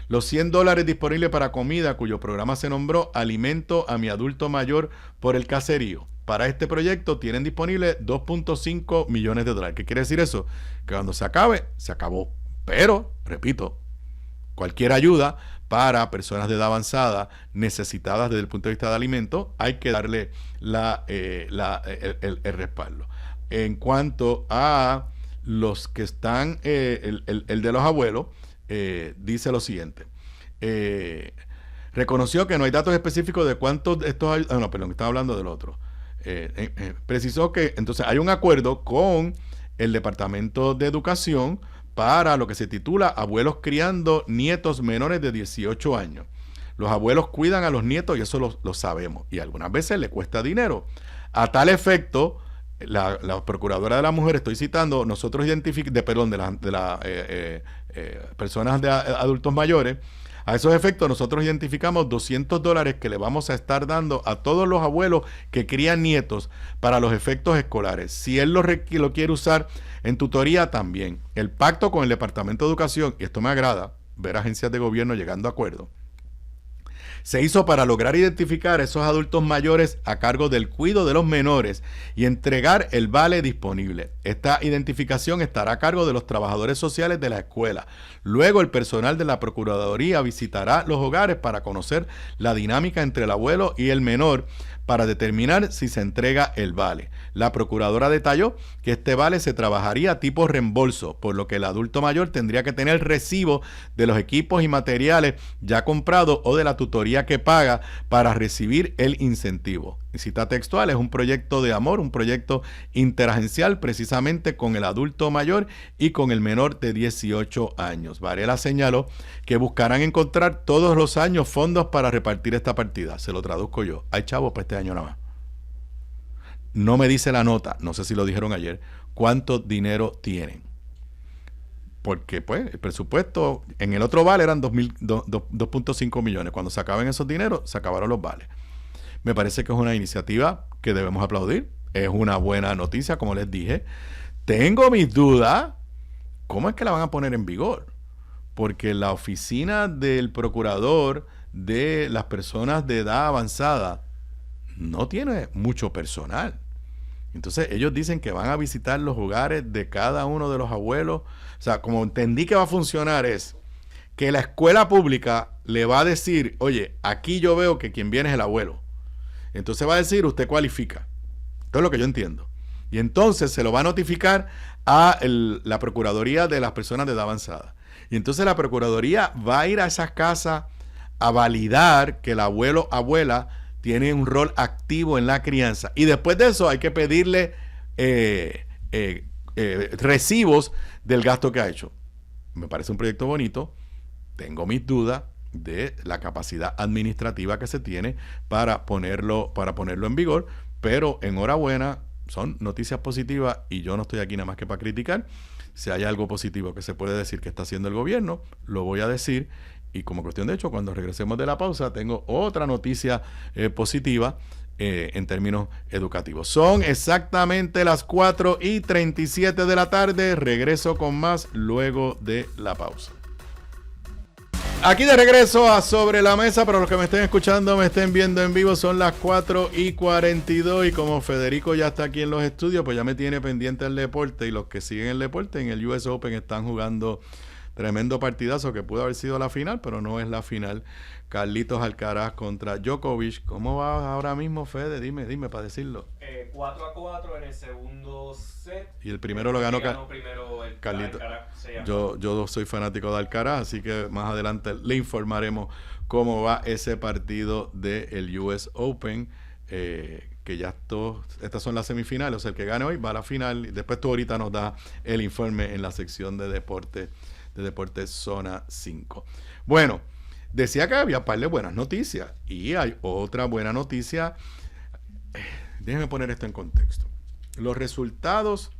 Los $100 disponibles para comida, cuyo programa se nombró Alimento a mi adulto mayor por el caserío. Para este proyecto tienen disponible $2.5 millones. ¿Qué quiere decir eso? Que cuando se acabe, se acabó. Pero, repito, cualquier ayuda para personas de edad avanzada necesitadas desde el punto de vista de alimentos, hay que darle el respaldo. En cuanto a los que están, el de los abuelos, dice lo siguiente. Reconoció que no hay datos específicos de cuántos de estos... estaba hablando del otro. Precisó que entonces hay un acuerdo con el Departamento de Educación para lo que se titula Abuelos criando nietos menores de 18 años. Los abuelos cuidan a los nietos y eso lo sabemos. Y algunas veces le cuesta dinero. A tal efecto, la Procuradora de la Mujer, estoy citando, nosotros identificamos, de las personas de adultos mayores, a esos efectos nosotros identificamos $200 que le vamos a estar dando a todos los abuelos que crían nietos para los efectos escolares. Si él lo quiere usar en tutoría, también. El pacto con el Departamento de Educación, y esto me agrada, ver agencias de gobierno llegando a acuerdos, se hizo para lograr identificar a esos adultos mayores a cargo del cuidado de los menores y entregar el vale disponible. Esta identificación estará a cargo de los trabajadores sociales de la escuela. Luego el personal de la Procuraduría visitará los hogares para conocer la dinámica entre el abuelo y el menor para determinar si se entrega el vale. La procuradora detalló que este vale se trabajaría tipo reembolso, por lo que el adulto mayor tendría que tener recibo de los equipos y materiales ya comprados o de la tutoría que paga para recibir el incentivo. Y cita textual, es un proyecto de amor, un proyecto interagencial precisamente con el adulto mayor y con el menor de 18 años. Varela señaló que buscarán encontrar todos los años fondos para repartir esta partida. Se lo traduzco yo. Hay chavos para este año nada más. No me dice la nota, no sé si lo dijeron ayer, cuánto dinero tienen. Porque pues el presupuesto en el otro vale eran 2.5 millones. Cuando se acaben esos dineros, se acabaron los vales. Me parece que es una iniciativa que debemos aplaudir. Es una buena noticia, como les dije. Tengo mis dudas. ¿Cómo es que la van a poner en vigor? Porque la oficina del procurador de las personas de edad avanzada no tiene mucho personal. Entonces ellos dicen que van a visitar los hogares de cada uno de los abuelos. O sea, como entendí que va a funcionar es que la escuela pública le va a decir, oye, aquí yo veo que quien viene es el abuelo. Entonces va a decir, usted cualifica. Esto es lo que yo entiendo. Y entonces se lo va a notificar a la Procuraduría de las personas de edad avanzada. Y entonces la Procuraduría va a ir a esas casas a validar que el abuelo, abuela, tiene un rol activo en la crianza. Y después de eso hay que pedirle recibos del gasto que ha hecho. Me parece un proyecto bonito. Tengo mis dudas de la capacidad administrativa que se tiene para ponerlo en vigor, pero enhorabuena, son noticias positivas y yo no estoy aquí nada más que para criticar. Si hay algo positivo que se puede decir que está haciendo el gobierno, lo voy a decir. Y como cuestión de hecho, cuando regresemos de la pausa, tengo otra noticia positiva en términos educativos. Son exactamente las 4:37 de la tarde. Regreso con más luego de la pausa. Aquí de regreso a Sobre la Mesa. Para los que me estén escuchando, me estén viendo en vivo, son las 4:42 y como Federico ya está aquí en los estudios, pues ya me tiene pendiente el deporte, y los que siguen el deporte en el US Open están jugando tremendo partidazo que pudo haber sido la final, pero no es la final. Carlitos Alcaraz contra Djokovic. ¿Cómo va ahora mismo, Fede? Dime para decirlo. 4-4 en el segundo set. Y el primero lo ganó primero el Carlitos. Alcaraz. Yo soy fanático de Alcaraz, así que más adelante le informaremos cómo va ese partido del US Open, que ya estas son las semifinales. O sea, el que gane hoy va a la final. Y después tú ahorita nos das el informe en la sección de deporte Zona 5. Bueno, decía que había un par de buenas noticias y hay otra buena noticia. Déjenme poner esto en contexto. Los resultados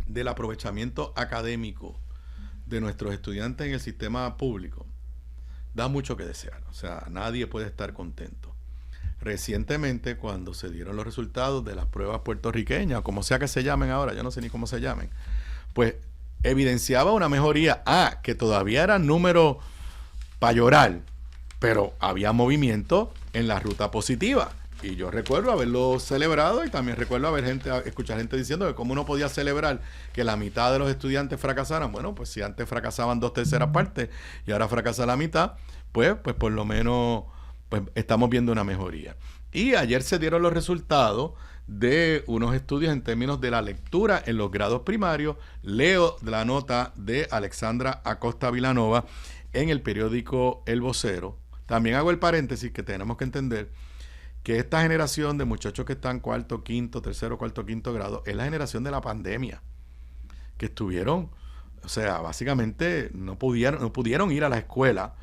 del aprovechamiento académico de nuestros estudiantes en el sistema público da mucho que desear. O sea, nadie puede estar contento. Recientemente, cuando se dieron los resultados de las pruebas puertorriqueñas, o como sea que se llamen ahora, yo no sé ni cómo se llamen, pues evidenciaba una mejoría. Que todavía era número para llorar, pero había movimiento en la ruta positiva. Y yo recuerdo haberlo celebrado y también recuerdo escuchar gente diciendo que cómo uno podía celebrar que la mitad de los estudiantes fracasaran. Bueno, pues si antes fracasaban 2/3 partes y ahora fracasa la mitad, pues por lo menos pues estamos viendo una mejoría. Y ayer se dieron los resultados de unos estudios en términos de la lectura en los grados primarios. Leo la nota de Alexandra Acosta Vilanova en el periódico El Vocero. También hago el paréntesis que tenemos que entender que esta generación de muchachos que están cuarto, quinto, tercero, cuarto, quinto grado es la generación de la pandemia, que estuvieron, o sea, básicamente no pudieron ir a la escuela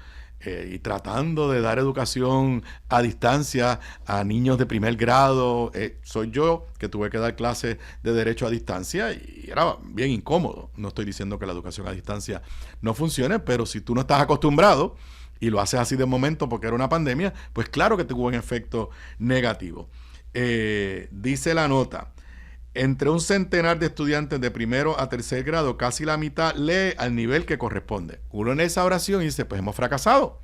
y tratando de dar educación a distancia a niños de primer grado. Soy yo que tuve que dar clases de derecho a distancia y era bien incómodo. No estoy diciendo que la educación a distancia no funcione, pero si tú no estás acostumbrado y lo haces así de momento porque era una pandemia, pues claro que tuvo un efecto negativo. Dice la nota: entre un centenar de estudiantes de primero a tercer grado, casi la mitad lee al nivel que corresponde. Uno en esa oración dice, pues hemos fracasado. O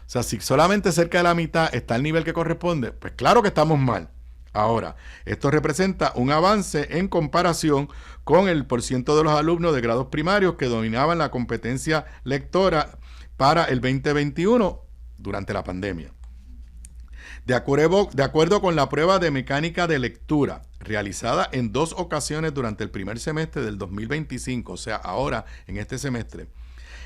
sea, si solamente cerca de la mitad está al nivel que corresponde, pues claro que estamos mal. Ahora, esto representa un avance en comparación con el % de los alumnos de grados primarios que dominaban la competencia lectora para el 2021 durante la pandemia. De acuerdo con la prueba de mecánica de lectura realizada en 2 ocasiones durante el primer semestre del 2025, o sea, ahora en este semestre,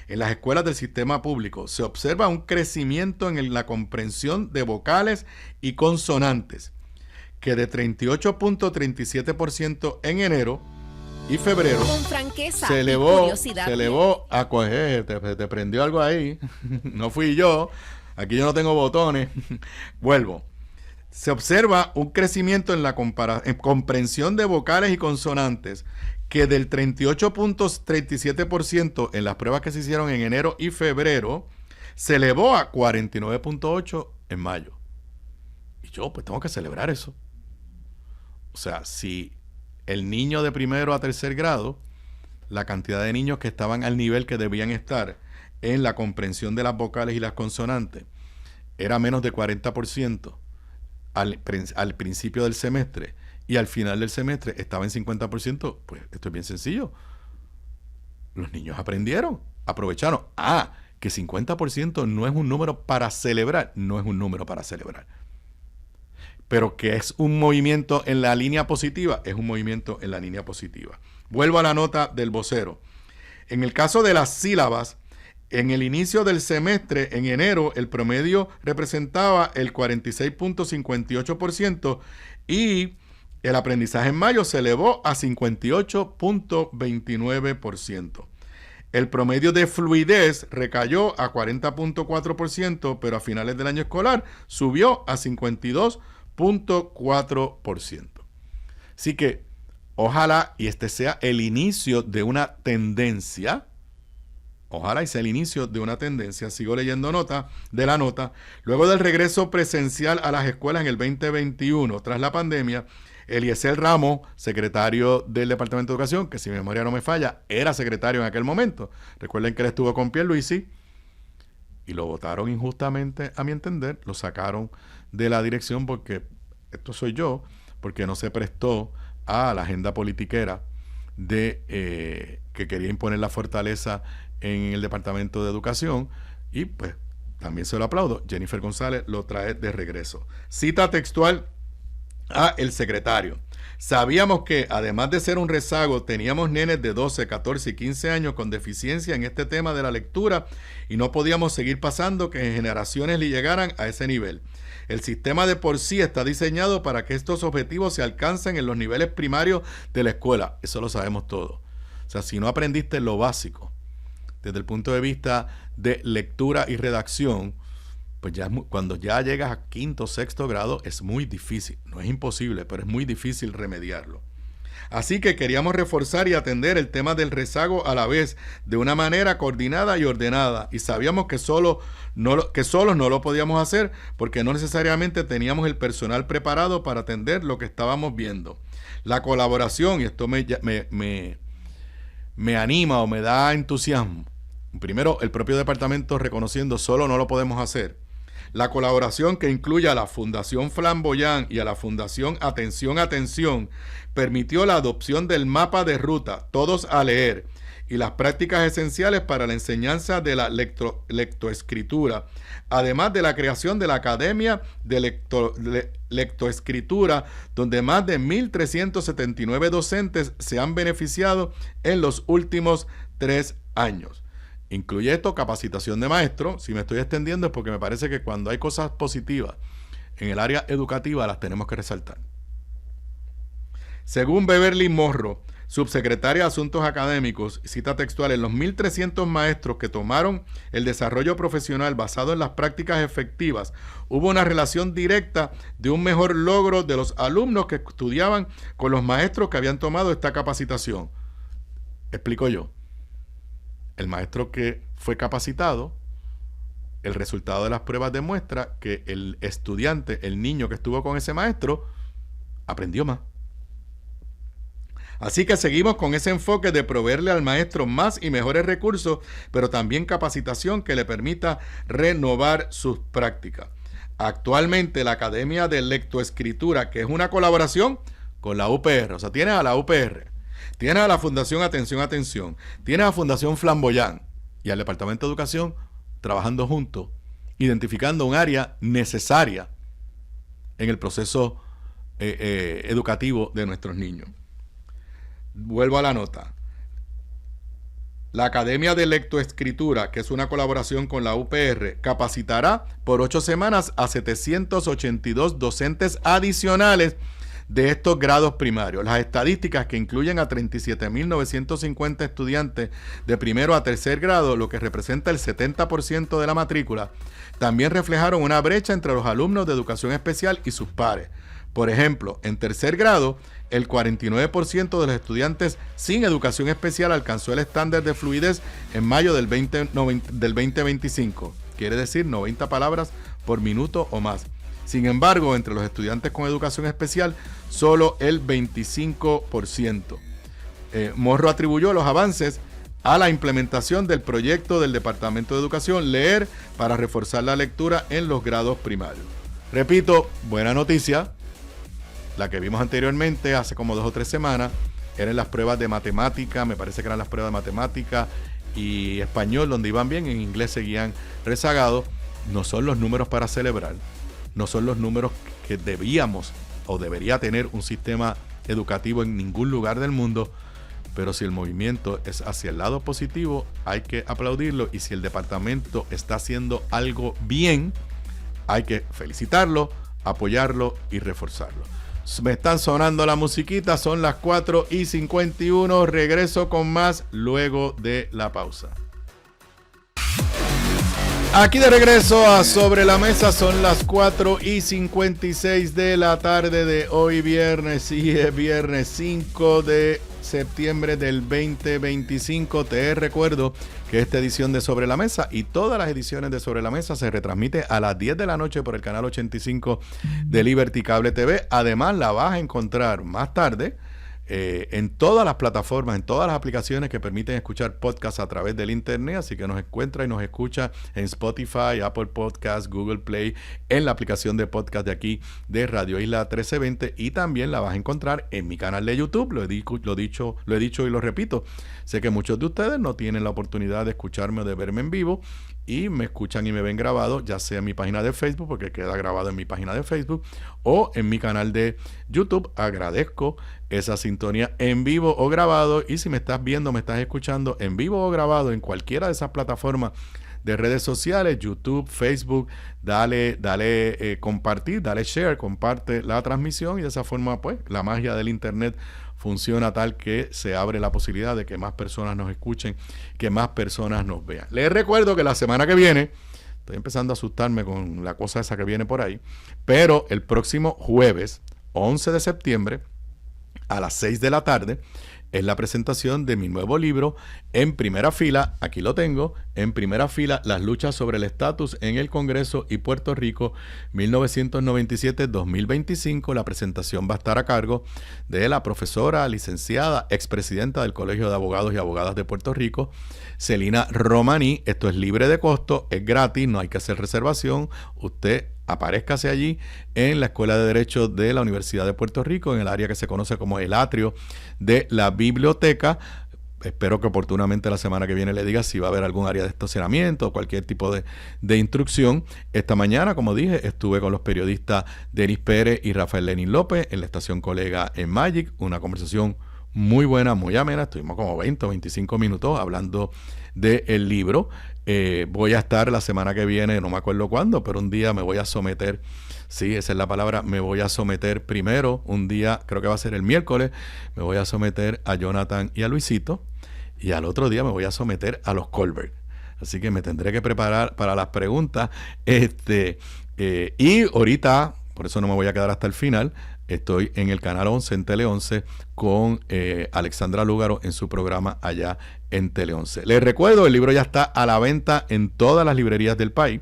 en las escuelas del sistema público se observa un crecimiento en la comprensión de vocales y consonantes, que de 38.37% en enero y febrero con franqueza se y elevó curiosidad. a coger, te prendió algo ahí, no fui yo. Aquí yo no tengo botones. Vuelvo. Se observa un crecimiento en la comprensión de vocales y consonantes que del 38.37% en las pruebas que se hicieron en enero y febrero se elevó a 49.8% en mayo. Y yo pues tengo que celebrar eso. O sea, si el niño de primero a tercer grado, la cantidad de niños que estaban al nivel que debían estar en la comprensión de las vocales y las consonantes era menos de 40% al principio del semestre y al final del semestre estaba en 50%, pues esto es bien sencillo. Los niños aprendieron, aprovecharon. Que 50% no es un número para celebrar, no es un número para celebrar. Pero que es un movimiento en la línea positiva, es un movimiento en la línea positiva. Vuelvo a la nota del Vocero. En el caso de las sílabas, en el inicio del semestre, en enero, el promedio representaba el 46.58% y el aprendizaje en mayo se elevó a 58.29%. El promedio de fluidez recayó a 40.4%, pero a finales del año escolar subió a 52.4%. Así que ojalá y este sea el inicio de una tendencia. Ojalá y sea el inicio de una tendencia. Sigo leyendo la nota. Luego del regreso presencial a las escuelas en el 2021, tras la pandemia, Eliezer Ramos, secretario del Departamento de Educación, que si mi memoria no me falla, era secretario en aquel momento. Recuerden que él estuvo con Pierluisi y lo votaron injustamente, a mi entender. Lo sacaron de la dirección porque, esto soy yo, porque no se prestó a la agenda politiquera de que quería imponer la fortaleza en el Departamento de Educación, y pues también se lo aplaudo. Jennifer González lo trae de regreso. Cita textual a el secretario: sabíamos que además de ser un rezago, teníamos nenes de 12, 14 y 15 años con deficiencia en este tema de la lectura y no podíamos seguir pasando que generaciones le llegaran a ese nivel. El sistema de por sí está diseñado para que estos objetivos se alcancen en los niveles primarios de la escuela. Eso lo sabemos todos. O sea, si no aprendiste lo básico desde el punto de vista de lectura y redacción, pues ya cuando ya llegas a quinto o sexto grado es muy difícil. No es imposible, pero es muy difícil remediarlo. Así que queríamos reforzar y atender el tema del rezago a la vez de una manera coordinada y ordenada, y sabíamos que solos no lo podíamos hacer porque no necesariamente teníamos el personal preparado para atender lo que estábamos viendo. La colaboración, y esto me anima o me da entusiasmo. Primero, el propio departamento reconociendo solo no lo podemos hacer. La colaboración que incluye a la Fundación Flamboyant y a la Fundación Atención permitió la adopción del mapa de ruta Todos a Leer y las prácticas esenciales para la enseñanza de la lectoescritura, además de la creación de la Academia de Lectoescritura, donde más de 1.379 docentes se han beneficiado en los últimos 3 años. Incluye esto capacitación de maestros. Si me estoy extendiendo es porque me parece que cuando hay cosas positivas en el área educativa las tenemos que resaltar. Según Beverly Morrow, subsecretaria de Asuntos Académicos, cita textual, los 1.300 maestros que tomaron el desarrollo profesional basado en las prácticas efectivas, hubo una relación directa de un mejor logro de los alumnos que estudiaban con los maestros que habían tomado esta capacitación. Explico yo. El maestro que fue capacitado, el resultado de las pruebas demuestra que el estudiante, el niño que estuvo con ese maestro, aprendió más. Así que seguimos con ese enfoque de proveerle al maestro más y mejores recursos, pero también capacitación que le permita renovar sus prácticas. Actualmente la Academia de Lectoescritura, que es una colaboración con la UPR, o sea, tienes a la UPR, tienes a la Fundación Atención, tienes a Fundación Flamboyán y al Departamento de Educación trabajando juntos, identificando un área necesaria en el proceso educativo de nuestros niños. Vuelvo a la nota. La Academia de Lectoescritura, que es una colaboración con la UPR, capacitará por 8 semanas a 782 docentes adicionales de estos grados primarios. Las estadísticas, que incluyen a 37.950 estudiantes de primero a tercer grado, lo que representa el 70% de la matrícula, también reflejaron una brecha entre los alumnos de educación especial y sus pares. Por ejemplo, en tercer grado, el 49% de los estudiantes sin educación especial alcanzó el estándar de fluidez en mayo del 2025. Quiere decir 90 palabras por minuto o más. Sin embargo, entre los estudiantes con educación especial, solo el 25%. Morrow atribuyó los avances a la implementación del proyecto del Departamento de Educación Leer para reforzar la lectura en los grados primarios. Repito, buena noticia. La que vimos anteriormente, hace como 2 o 3 semanas, eran las pruebas de matemática, me parece que eran las pruebas de matemática y español, donde iban bien, en inglés seguían rezagados. No son los números para celebrar, no son los números que debíamos o debería tener un sistema educativo en ningún lugar del mundo, pero si el movimiento es hacia el lado positivo, hay que aplaudirlo, y si el departamento está haciendo algo bien, hay que felicitarlo, apoyarlo y reforzarlo. Me están sonando la musiquita, son las 4:51. Regreso con más luego de la pausa. Aquí de regreso a Sobre la Mesa, son las 4:56 de la tarde de hoy viernes. Sí, es viernes 5 de septiembre del 2025. Te recuerdo que esta edición de Sobre la Mesa y todas las ediciones de Sobre la Mesa se retransmite a las 10 de la noche por el canal 85 de Liberty Cable TV. Además, la vas a encontrar más tarde en todas las plataformas, en todas las aplicaciones que permiten escuchar podcasts a través del internet, así que nos encuentra y nos escucha en Spotify, Apple Podcasts, Google Play, en la aplicación de podcast de aquí de Radio Isla 1320, y también la vas a encontrar en mi canal de YouTube. Lo he dicho y lo repito. Sé que muchos de ustedes no tienen la oportunidad de escucharme o de verme en vivo, y me escuchan y me ven grabado, ya sea en mi página de Facebook, porque queda grabado en mi página de Facebook, o en mi canal de YouTube. Agradezco esa sintonía en vivo o grabado, y si me estás viendo, me estás escuchando en vivo o grabado en cualquiera de esas plataformas de redes sociales, YouTube, Facebook, dale compartir, dale share, comparte la transmisión, y de esa forma pues la magia del internet funciona tal que se abre la posibilidad de que más personas nos escuchen, que más personas nos vean. Les recuerdo que la semana que viene, estoy empezando a asustarme con la cosa esa que viene por ahí, pero el próximo jueves 11 de septiembre a las 6 de la tarde es la presentación de mi nuevo libro, En Primera Fila. Aquí lo tengo, En Primera Fila, las luchas sobre el estatus en el Congreso y Puerto Rico 1997-2025. La presentación va a estar a cargo de la profesora, licenciada, expresidenta del Colegio de Abogados y Abogadas de Puerto Rico, Celina Romaní. Esto es libre de costo, es gratis, no hay que hacer reservación. Usted aparézcase allí en la Escuela de Derecho de la Universidad de Puerto Rico, en el área que se conoce como el atrio de la biblioteca. espero que oportunamente la semana que viene le diga si va a haber algún área de estacionamiento o cualquier tipo de instrucción. Esta mañana, como dije, estuve con los periodistas Denis Pérez y Rafael Lenín López en la estación Colega en Magic, una conversación muy buena, muy amena. Estuvimos como 20 o 25 minutos hablando del libro. Voy a estar la semana que viene, no me acuerdo cuándo, pero un día me voy a someter, sí, esa es la palabra, me voy a someter primero, un día, creo que va a ser el miércoles, me voy a someter a Jonathan y a Luisito, y al otro día me voy a someter a los Colbert. Así que me tendré que preparar para las preguntas. Y ahorita, por eso no me voy a quedar hasta el final, estoy en el Canal 11, en Tele 11, con Alexandra Lúgaro en su programa allá en Tele 11. Les recuerdo, el libro ya está a la venta en todas las librerías del país.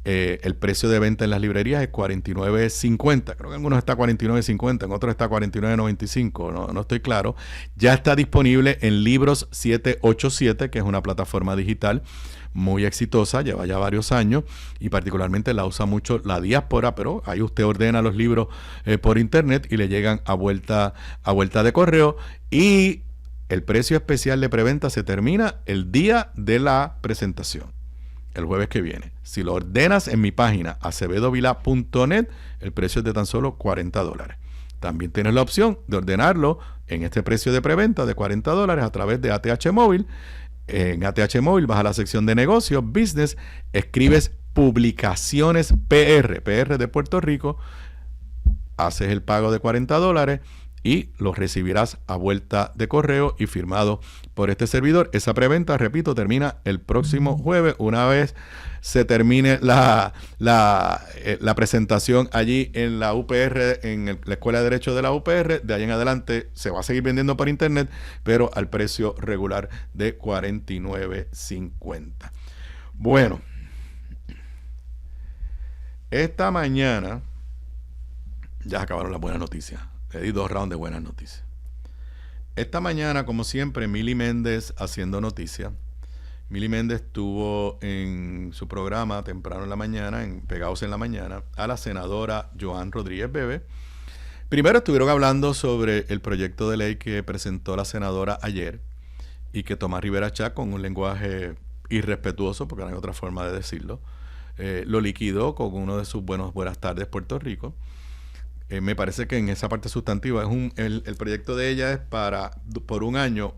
El precio de venta en las librerías es $49.50. Creo que en algunos está $49.50, en otros está $49.95, no estoy claro. Ya está disponible en Libros 787, que es una plataforma digital muy exitosa, lleva ya varios años y particularmente la usa mucho la diáspora, pero ahí usted ordena los libros por internet y le llegan a vuelta de correo, y el precio especial de preventa se termina el día de la presentación, el jueves que viene. Si lo ordenas en mi página acevedovila.net, el precio es de tan solo $40. También tienes la opción de ordenarlo en este precio de preventa de $40 a través de ATH Móvil. En ATH Móvil vas a la sección de negocios, business, escribes publicaciones PR de Puerto Rico, haces el pago de $40 y lo recibirás a vuelta de correo y firmado por este servidor. Esa preventa, repito, termina el próximo jueves. Una vez se termine la presentación allí en la UPR, en la Escuela de Derecho de la UPR, de ahí en adelante se va a seguir vendiendo por internet, pero al precio regular de $49.50. Bueno, esta mañana ya acabaron las buenas noticias. Le di 2 rounds de buenas noticias. Esta mañana, como siempre, Mili Méndez haciendo noticias. Mili Méndez tuvo en su programa temprano en la mañana, en Pegados en la Mañana, a la senadora Joan Rodríguez Bebe. Primero estuvieron hablando sobre el proyecto de ley que presentó la senadora ayer y que Tomás Rivera Chatz, con un lenguaje irrespetuoso, porque no hay otra forma de decirlo, lo liquidó con uno de sus buenas tardes Puerto Rico. Me parece que en esa parte sustantiva el proyecto de ella es para, por un año,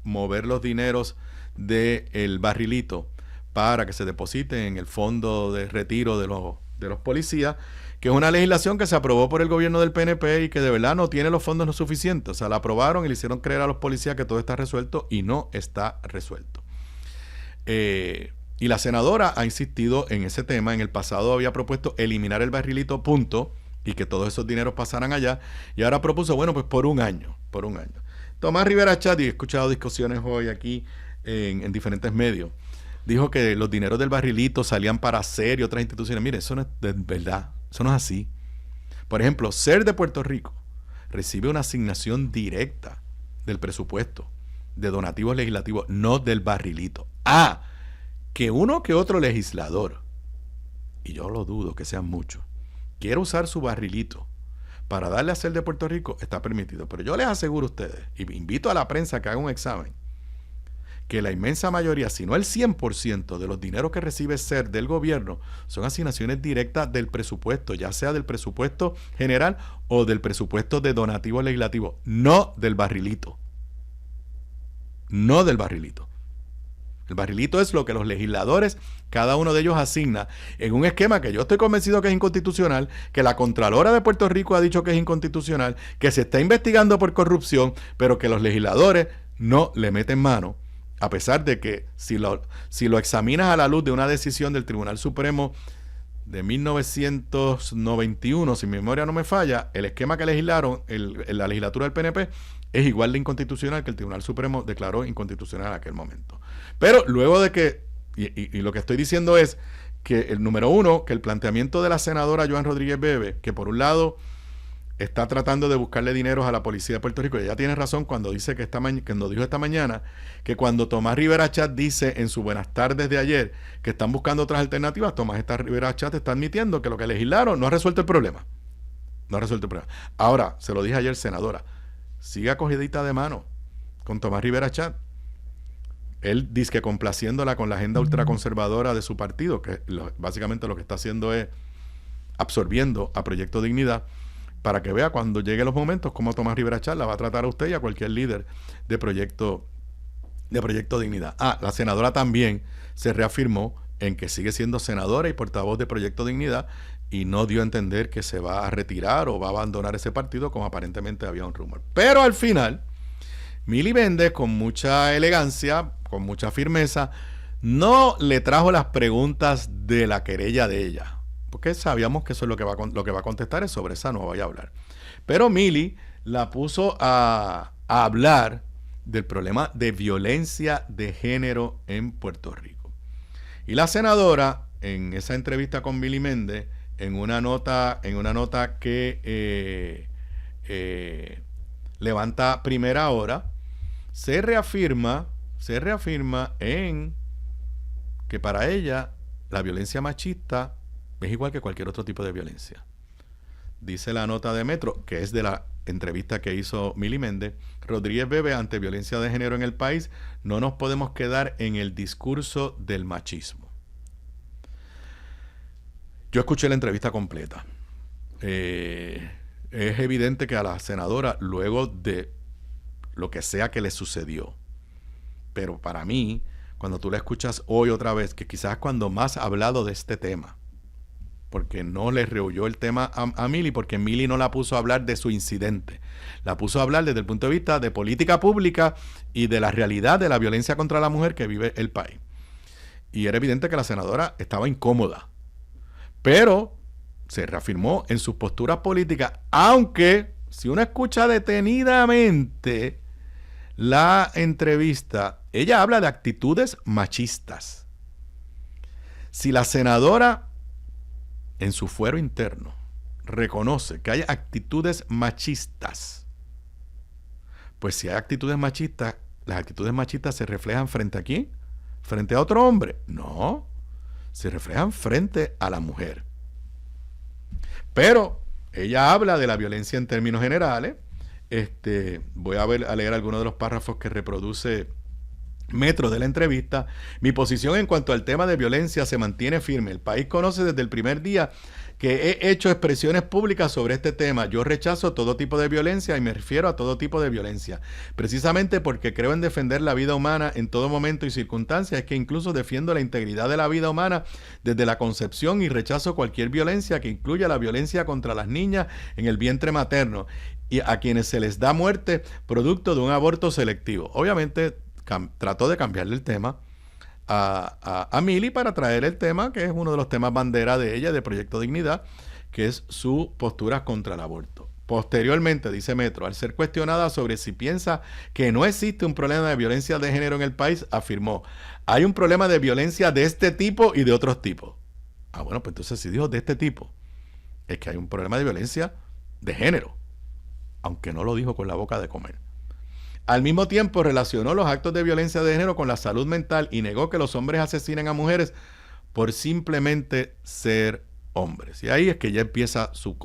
mover los dineros del barrilito para que se depositen en el fondo de retiro de los policías, que es una legislación que se aprobó por el gobierno del PNP y que de verdad no tiene los fondos lo suficientes. O sea, la aprobaron y le hicieron creer a los policías que todo está resuelto y no está resuelto. Y la senadora ha insistido en ese tema. En el pasado había propuesto eliminar el barrilito, punto, y que todos esos dineros pasaran allá, y ahora propuso, bueno, pues por un año. Tomás Rivera Chatz, y he escuchado discusiones hoy aquí en diferentes medios, dijo que los dineros del barrilito salían para SER y otras instituciones. Mire, eso no es de verdad, eso no es así. Por ejemplo, SER de Puerto Rico recibe una asignación directa del presupuesto de donativos legislativos, no del barrilito. Que uno que otro legislador, y yo lo dudo que sean muchos, quiere usar su barrilito para darle a SER de Puerto Rico, está permitido. Pero yo les aseguro a ustedes, y invito a la prensa a que haga un examen, que la inmensa mayoría, si no el 100% de los dineros que recibe SER del gobierno, son asignaciones directas del presupuesto, ya sea del presupuesto general o del presupuesto de donativos legislativos, no del barrilito. No del barrilito. El barrilito es lo que los legisladores, cada uno de ellos asigna en un esquema que yo estoy convencido que es inconstitucional, que la Contralora de Puerto Rico ha dicho que es inconstitucional, que se está investigando por corrupción, pero que los legisladores no le meten mano, a pesar de que si lo examinas a la luz de una decisión del Tribunal Supremo de 1991, si mi memoria no me falla, el esquema que legislaron en la legislatura del PNP es igual de inconstitucional que el Tribunal Supremo declaró inconstitucional en aquel momento. Pero luego de que, y lo que estoy diciendo es que el número uno, que el planteamiento de la senadora Joan Rodríguez Bebe, que por un lado está tratando de buscarle dineros a la policía de Puerto Rico, y ella tiene razón cuando dice que cuando dijo esta mañana que cuando Tomás Rivera Chatz dice en su Buenas Tardes de ayer que están buscando otras alternativas, Tomás Rivera Chatz está admitiendo que lo que legislaron no ha resuelto el problema. No ha resuelto el problema. Ahora, se lo dije ayer, senadora, siga cogidita de mano con Tomás Rivera Chatz. él dice que complaciéndola con la agenda ultraconservadora de su partido, que básicamente lo que está haciendo es absorbiendo a Proyecto Dignidad, para que vea cuando lleguen los momentos cómo Tomás Rivera Chatz la va a tratar a usted y a cualquier líder de Proyecto Dignidad. La senadora también se reafirmó en que sigue siendo senadora y portavoz de Proyecto Dignidad y no dio a entender que se va a retirar o va a abandonar ese partido, como aparentemente había un rumor. Pero al final, Mili Méndez, con mucha elegancia, con mucha firmeza, no le trajo las preguntas de la querella de ella, porque sabíamos que eso es lo que va a contestar, es sobre esa no vaya a hablar. Pero Mili la puso a hablar del problema de violencia de género en Puerto Rico. Y la senadora, en esa entrevista con Mili Méndez, en una nota que levanta Primera Hora, se reafirma en que para ella la violencia machista es igual que cualquier otro tipo de violencia. Dice la nota de Metro, que es de la entrevista que hizo Mili Méndez: Rodríguez Bebe, ante violencia de género en el país, no nos podemos quedar en el discurso del machismo. Yo escuché la entrevista completa. Es evidente que a la senadora, luego de lo que sea que le sucedió, pero para mí, cuando tú la escuchas hoy otra vez, que quizás cuando más ha hablado de este tema, porque no le rehuyó el tema a Mili, porque Mili no la puso a hablar de su incidente, la puso a hablar desde el punto de vista de política pública y de la realidad de la violencia contra la mujer que vive el país. Y era evidente que la senadora estaba incómoda, pero se reafirmó en sus posturas políticas, aunque si uno escucha detenidamente la entrevista, ella habla de actitudes machistas. Si la senadora en su fuero interno reconoce que hay actitudes machistas, pues si hay actitudes machistas, las actitudes machistas se reflejan frente a ¿quién? ¿Frente a otro hombre? No, se reflejan frente a la mujer. Pero ella habla de la violencia en términos generales. Voy a leer algunos de los párrafos que reproduce Metro de la entrevista. Mi posición en cuanto al tema de violencia se mantiene firme. El país conoce desde el primer día que he hecho expresiones públicas sobre este tema. Yo rechazo todo tipo de violencia y me refiero a todo tipo de violencia. Precisamente porque creo en defender la vida humana en todo momento y circunstancia, es que incluso defiendo la integridad de la vida humana desde la concepción y rechazo cualquier violencia que incluya la violencia contra las niñas en el vientre materno y a quienes se les da muerte producto de un aborto selectivo. Obviamente trató de cambiarle el tema a Mili para traer el tema que es uno de los temas bandera de ella, de Proyecto Dignidad, que es su postura contra el aborto. Posteriormente, dice Metro, al ser cuestionada sobre si piensa que no existe un problema de violencia de género en el país, afirmó: hay un problema de violencia de este tipo y de otros tipos. Bueno, pues entonces si dijo de este tipo, es que hay un problema de violencia de género, aunque no lo dijo con la boca de comer. Al mismo tiempo relacionó los actos de violencia de género con la salud mental y negó que los hombres asesinen a mujeres por simplemente ser hombres. Y ahí es que ya empieza su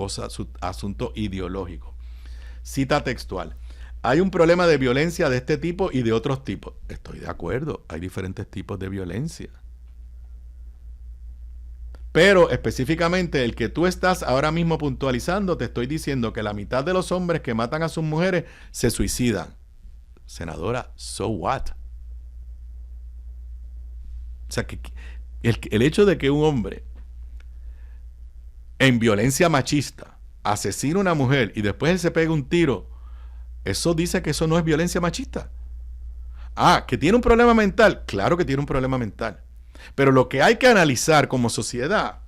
asunto ideológico. Cita textual: hay un problema de violencia de este tipo y de otros tipos. Estoy de acuerdo, hay diferentes tipos de violencia. Pero específicamente el que tú estás ahora mismo puntualizando, te estoy diciendo que la mitad de los hombres que matan a sus mujeres se suicidan. Senadora, so what? O sea, que el hecho de que un hombre en violencia machista asesina a una mujer y después él se pega un tiro, eso dice que eso no es violencia machista. Que tiene un problema mental, claro que tiene un problema mental. Pero lo que hay que analizar como sociedad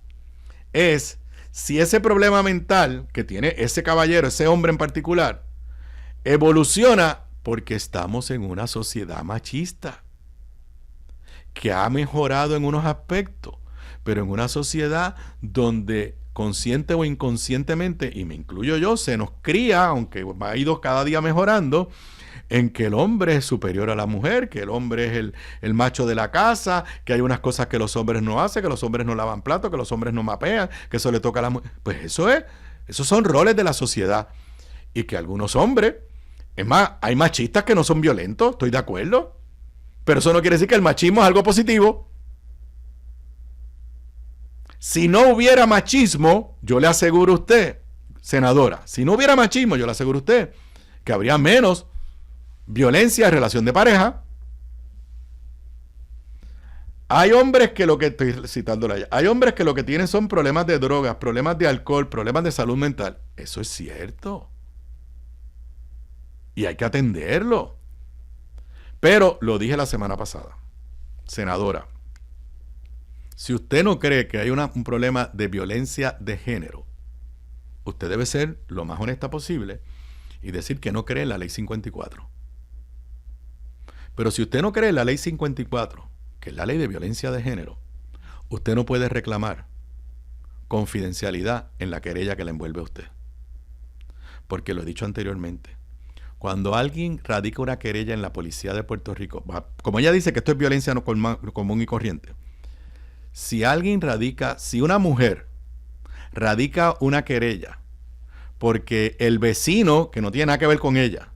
es si ese problema mental que tiene ese caballero, ese hombre en particular, evoluciona porque estamos en una sociedad machista que ha mejorado en unos aspectos, pero en una sociedad donde consciente o inconscientemente, y me incluyo yo, se nos cría, aunque ha ido cada día mejorando, en que el hombre es superior a la mujer, que el hombre es el macho de la casa, que hay unas cosas que los hombres no hacen, que los hombres no lavan platos, que los hombres no mapean, que eso le toca a la mujer. Pues esos son roles de la sociedad. Y que algunos hombres, es más, hay machistas que no son violentos, estoy de acuerdo, Pero eso no quiere decir que el machismo es algo positivo. Si no hubiera machismo, yo le aseguro a usted, senadora, si no hubiera machismo, yo le aseguro a usted que habría menos violencia en relación de pareja. Hay hombres que lo que, estoy citándola ya, hay hombres que lo que tienen son problemas de drogas, problemas de alcohol, problemas de salud mental. Eso es cierto. Y hay que atenderlo. Pero lo dije la semana pasada, senadora, si usted no cree que hay un problema de violencia de género, usted debe ser lo más honesta posible y decir que no cree en la ley 54. Pero si usted no cree en la ley 54, que es la ley de violencia de género, usted no puede reclamar confidencialidad en la querella que le envuelve a usted. Porque lo he dicho anteriormente, cuando alguien radica una querella en la policía de Puerto Rico, como ella dice que esto es violencia no común y corriente, si una mujer radica una querella porque el vecino, que no tiene nada que ver con ella,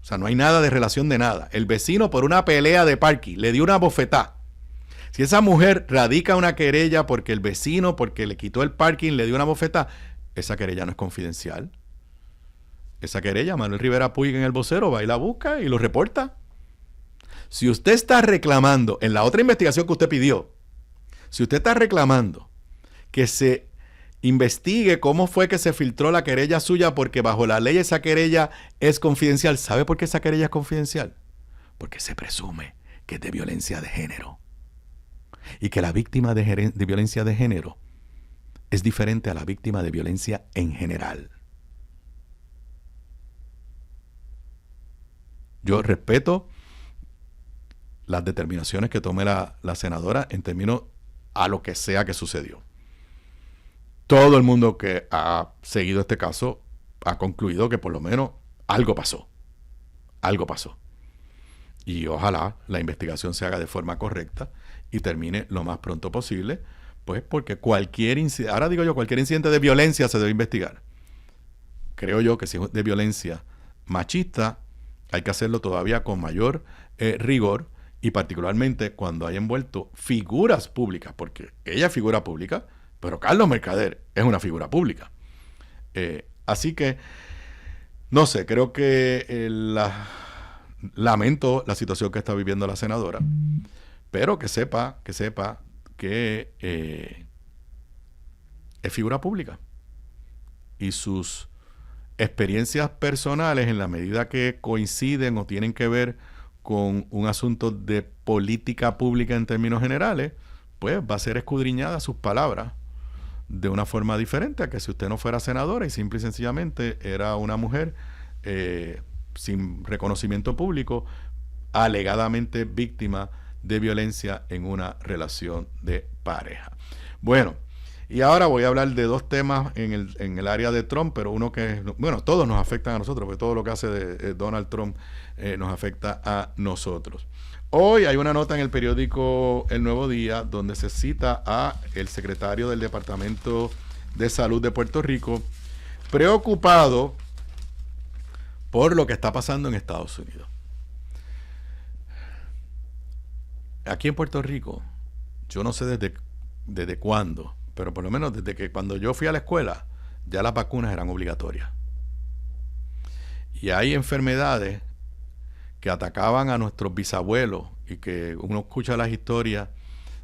o sea, no hay nada de relación de nada, el vecino por una pelea de parking le dio una bofetada. Si esa mujer radica una querella porque el vecino, porque le quitó el parking, le dio una bofetada, esa querella no es confidencial. Esa querella, Manuel Rivera Puig en El Vocero va y la busca y lo reporta. Si usted está reclamando, en la otra investigación que usted pidió, si usted está reclamando que se investigue cómo fue que se filtró la querella suya porque bajo la ley esa querella es confidencial, ¿sabe por qué esa querella es confidencial? Porque se presume que es de violencia de género. Y que la víctima de violencia de género es diferente a la víctima de violencia en general. Yo respeto las determinaciones que tome la senadora en términos a lo que sea que sucedió. Todo el mundo que ha seguido este caso ha concluido que por lo menos algo pasó. Algo pasó. Y ojalá la investigación se haga de forma correcta y termine lo más pronto posible, pues porque cualquier incidente de violencia se debe investigar. Creo yo que si es de violencia machista, hay que hacerlo todavía con mayor rigor, y particularmente cuando hay envuelto figuras públicas, porque ella es figura pública, pero Carlos Mercader es una figura pública. Así que, no sé, creo que lamento la situación que está viviendo la senadora, pero que sepa que es figura pública. Y sus experiencias personales, en la medida que coinciden o tienen que ver con un asunto de política pública en términos generales, pues va a ser escudriñada sus palabras de una forma diferente a que si usted no fuera senadora y simple y sencillamente era una mujer sin reconocimiento público, alegadamente víctima de violencia en una relación de pareja. Bueno, y ahora voy a hablar de dos temas en el área de Trump, pero uno que, bueno, todos nos afectan a nosotros, porque todo lo que hace de Donald Trump nos afecta a nosotros. Hoy hay una nota en el periódico El Nuevo Día donde se cita a el secretario del Departamento de Salud de Puerto Rico, preocupado por lo que está pasando en Estados Unidos. Aquí en Puerto Rico, yo no sé desde cuándo, pero por lo menos desde que cuando yo fui a la escuela, ya las vacunas eran obligatorias. Y hay enfermedades que atacaban a nuestros bisabuelos y que uno escucha las historias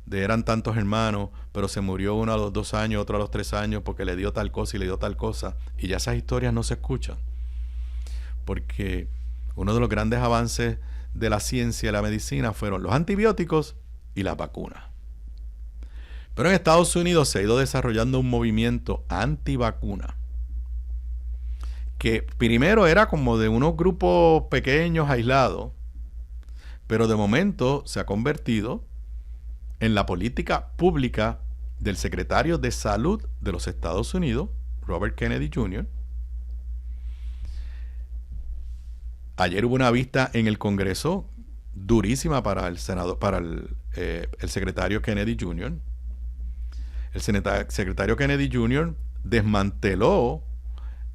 de eran tantos hermanos, pero se murió uno a los 2 años, otro a los 3 años porque le dio tal cosa y le dio tal cosa. Y ya esas historias no se escuchan. Porque uno de los grandes avances de la ciencia y la medicina fueron los antibióticos y las vacunas. Pero en Estados Unidos se ha ido desarrollando un movimiento antivacuna que primero era como de unos grupos pequeños, aislados, pero de momento se ha convertido en la política pública del secretario de Salud de los Estados Unidos, Robert Kennedy Jr. Ayer hubo una vista en el Congreso durísima para el Senado, para el secretario Kennedy Jr. El secretario Kennedy Jr. desmanteló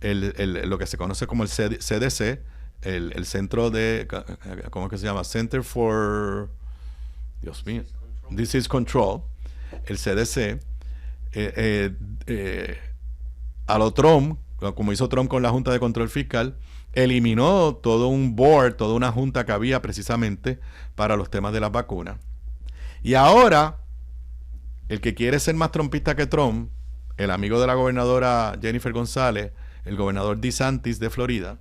lo que se conoce como el CDC, el centro de, ¿cómo es que se llama? Center for Dios mío, Disease Control, el CDC, a lo Trump, como hizo Trump con la Junta de Control Fiscal, eliminó todo un board, toda una junta que había precisamente para los temas de las vacunas. Y ahora, el que quiere ser más trumpista que Trump, el amigo de la gobernadora Jennifer González, el gobernador DeSantis de Florida,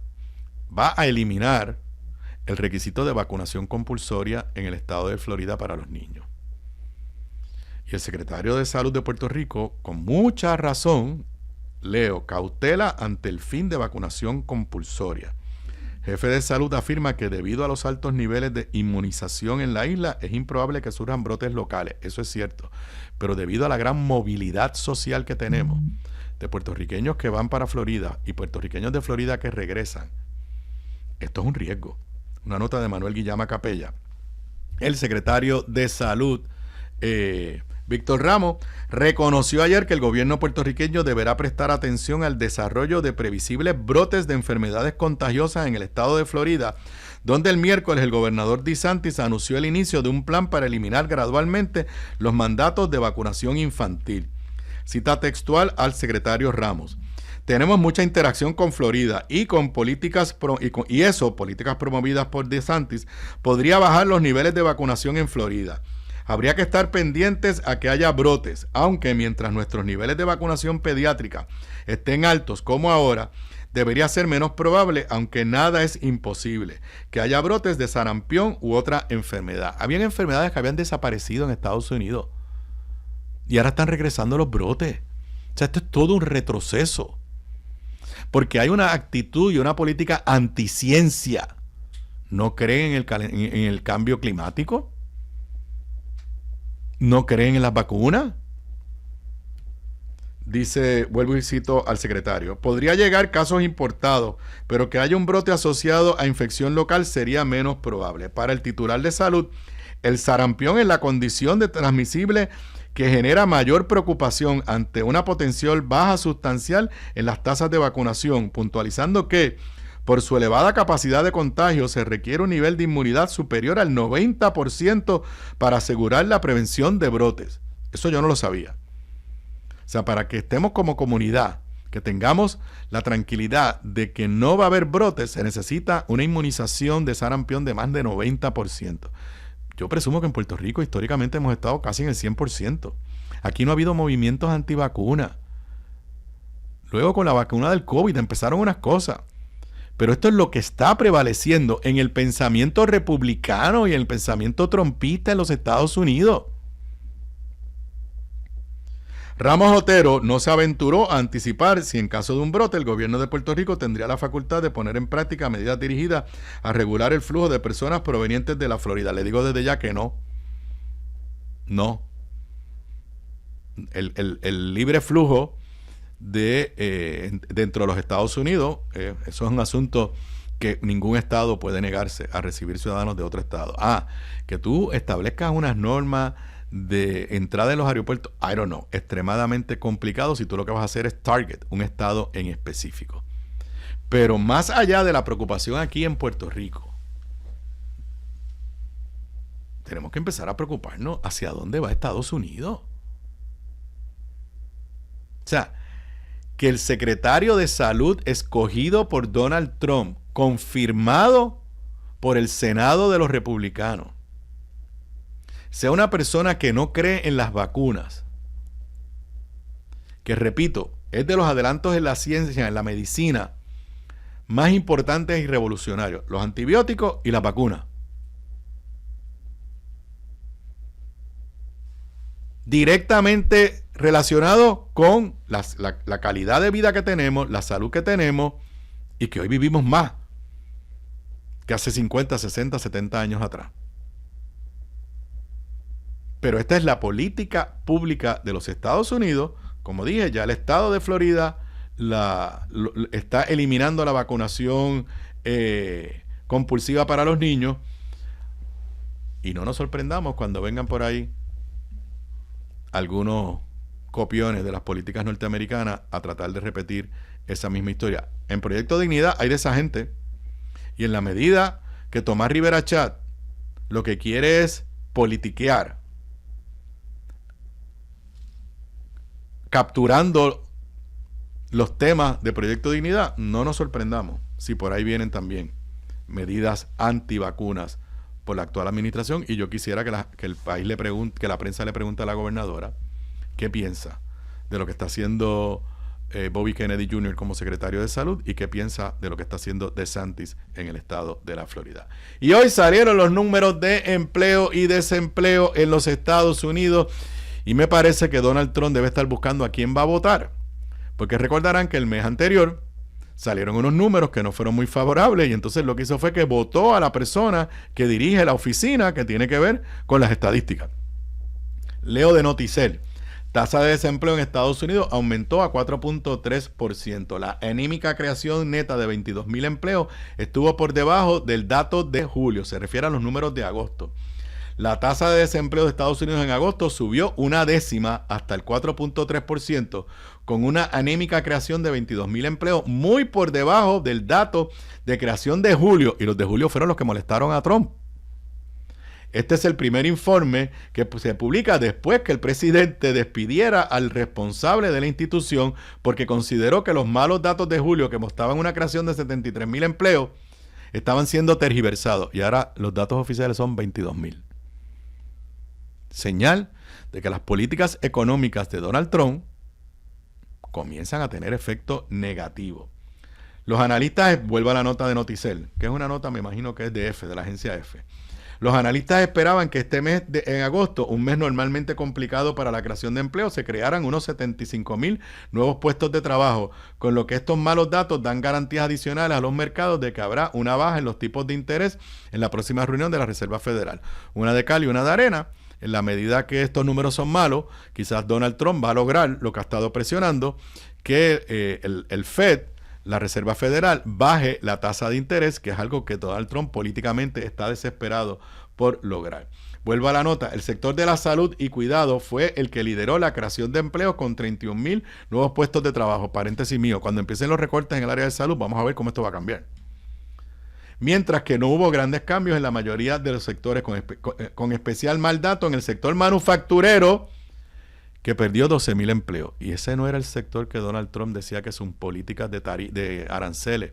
va a eliminar el requisito de vacunación compulsoria en el estado de Florida para los niños. Y el secretario de Salud de Puerto Rico, con mucha razón, leo, cautela ante el fin de vacunación compulsoria. Jefe de Salud afirma que debido a los altos niveles de inmunización en la isla, es improbable que surjan brotes locales. Eso es cierto. Pero debido a la gran movilidad social que tenemos, de puertorriqueños que van para Florida y puertorriqueños de Florida que regresan, esto es un riesgo. Una nota de Manuel Guillama Capella. El secretario de Salud, Víctor Ramos, reconoció ayer que el gobierno puertorriqueño deberá prestar atención al desarrollo de previsibles brotes de enfermedades contagiosas en el estado de Florida, donde el miércoles el gobernador DeSantis anunció el inicio de un plan para eliminar gradualmente los mandatos de vacunación infantil. Cita textual al secretario Ramos. Tenemos mucha interacción con Florida y con políticas políticas promovidas por DeSantis podría bajar los niveles de vacunación en Florida. Habría que estar pendientes a que haya brotes, aunque mientras nuestros niveles de vacunación pediátrica estén altos como ahora, debería ser menos probable, aunque nada es imposible, que haya brotes de sarampión u otra enfermedad. Habían enfermedades que habían desaparecido en Estados Unidos y ahora están regresando los brotes. O sea, esto es todo un retroceso, porque hay una actitud y una política anticiencia. ¿No creen en el cambio climático? ¿No creen en las vacunas? Dice, vuelvo y cito al secretario, podría llegar casos importados, pero que haya un brote asociado a infección local sería menos probable. Para el titular de salud, el sarampión es la condición de transmisible que genera mayor preocupación ante una potencial baja sustancial en las tasas de vacunación, puntualizando que por su elevada capacidad de contagio se requiere un nivel de inmunidad superior al 90% para asegurar la prevención de brotes. Eso yo no lo sabía. O sea, para que estemos como comunidad, que tengamos la tranquilidad de que no va a haber brotes, se necesita una inmunización de sarampión de más de 90%. Yo presumo que en Puerto Rico históricamente hemos estado casi en el 100%. Aquí no ha habido movimientos antivacunas. Luego con la vacuna del COVID empezaron unas cosas. Pero esto es lo que está prevaleciendo en el pensamiento republicano y en el pensamiento trumpista en los Estados Unidos. Ramos Otero no se aventuró a anticipar si en caso de un brote el gobierno de Puerto Rico tendría la facultad de poner en práctica medidas dirigidas a regular el flujo de personas provenientes de la Florida. Le digo desde ya que no. No. El libre flujo dentro de los Estados Unidos, eso es un asunto que ningún estado puede negarse a recibir ciudadanos de otro estado. Que tú establezcas unas normas de entrada en los aeropuertos, I don't know, extremadamente complicado si tú lo que vas a hacer es target un estado en específico. Pero más allá de la preocupación aquí en Puerto Rico, tenemos que empezar a preocuparnos hacia dónde va Estados Unidos. O sea, que el secretario de Salud escogido por Donald Trump, confirmado por el Senado de los republicanos, sea una persona que no cree en las vacunas, que repito, es de los adelantos en la ciencia, en la medicina, más importantes y revolucionarios, los antibióticos y las vacunas. Directamente relacionado con la calidad de vida que tenemos, la salud que tenemos y que hoy vivimos más que hace 50, 60, 70 años atrás. Pero esta es la política pública de los Estados Unidos. Como dije, ya el estado de Florida está eliminando la vacunación compulsiva para los niños. Y no nos sorprendamos cuando vengan por ahí algunos copiones de las políticas norteamericanas a tratar de repetir esa misma historia. En Proyecto Dignidad hay de esa gente. Y en la medida que Tomás Rivera Chat lo que quiere es politiquear, capturando los temas de Proyecto Dignidad, no nos sorprendamos si por ahí vienen también medidas antivacunas por la actual administración. Y yo quisiera que el país le pregunte, que la prensa le pregunte a la gobernadora qué piensa de lo que está haciendo Bobby Kennedy Jr. como secretario de Salud y qué piensa de lo que está haciendo DeSantis en el estado de la Florida. Y hoy salieron los números de empleo y desempleo en los Estados Unidos y me parece que Donald Trump debe estar buscando a quién va a votar, porque recordarán que el mes anterior salieron unos números que no fueron muy favorables y entonces lo que hizo fue que votó a la persona que dirige la oficina que tiene que ver con las estadísticas. Leo de Noticel. Tasa de desempleo en Estados Unidos aumentó a 4.3%. La anímica creación neta de 22,000 empleos estuvo por debajo del dato de julio. Se refiere a los números de agosto. La tasa de desempleo de Estados Unidos en agosto subió 1/10 hasta el 4.3%, con una anémica creación de 22,000 empleos, muy por debajo del dato de creación de julio. Y los de julio fueron los que molestaron a Trump. Este es el primer informe que se publica después que el presidente despidiera al responsable de la institución porque consideró que los malos datos de julio, que mostraban una creación de 73,000 empleos, estaban siendo tergiversados. Y ahora los datos oficiales son 22,000. Señal de que las políticas económicas de Donald Trump comienzan a tener efecto negativo. Los analistas, vuelvo a la nota de Noticel, que es una nota, me imagino que es de F, de la agencia F. Los analistas esperaban que este mes, en agosto, un mes normalmente complicado para la creación de empleo, se crearan unos 75,000 nuevos puestos de trabajo, con lo que estos malos datos dan garantías adicionales a los mercados de que habrá una baja en los tipos de interés en la próxima reunión de la Reserva Federal. Una de cal y una de arena. En la medida que estos números son malos, quizás Donald Trump va a lograr lo que ha estado presionando, que el Fed, la Reserva Federal, baje la tasa de interés, que es algo que Donald Trump políticamente está desesperado por lograr. Vuelvo a la nota, el sector de la salud y cuidado fue el que lideró la creación de empleos con 31,000 nuevos puestos de trabajo. Paréntesis mío, cuando empiecen los recortes en el área de salud, vamos a ver cómo esto va a cambiar. Mientras que no hubo grandes cambios en la mayoría de los sectores, con especial mal dato en el sector manufacturero, que perdió 12,000 empleos. Y ese no era el sector que Donald Trump decía que sus políticas de aranceles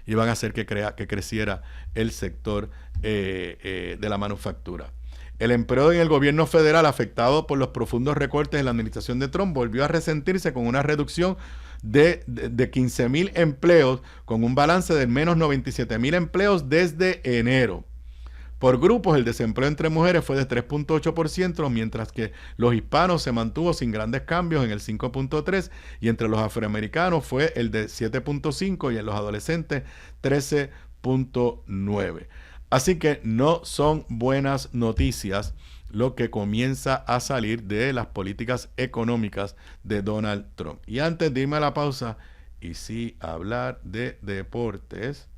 iban a hacer que creciera el sector de la manufactura. El empleo en el gobierno federal, afectado por los profundos recortes en la administración de Trump, volvió a resentirse con una reducción de 15,000 empleos, con un balance de menos 97,000 empleos desde enero. Por grupos, el desempleo entre mujeres fue de 3.8%, mientras que los hispanos se mantuvo sin grandes cambios en el 5.3%, y entre los afroamericanos fue el de 7.5% y en los adolescentes 13.9%. Así que no son buenas noticias lo que comienza a salir de las políticas económicas de Donald Trump. Y antes de irme a la pausa, y sí hablar de deportes,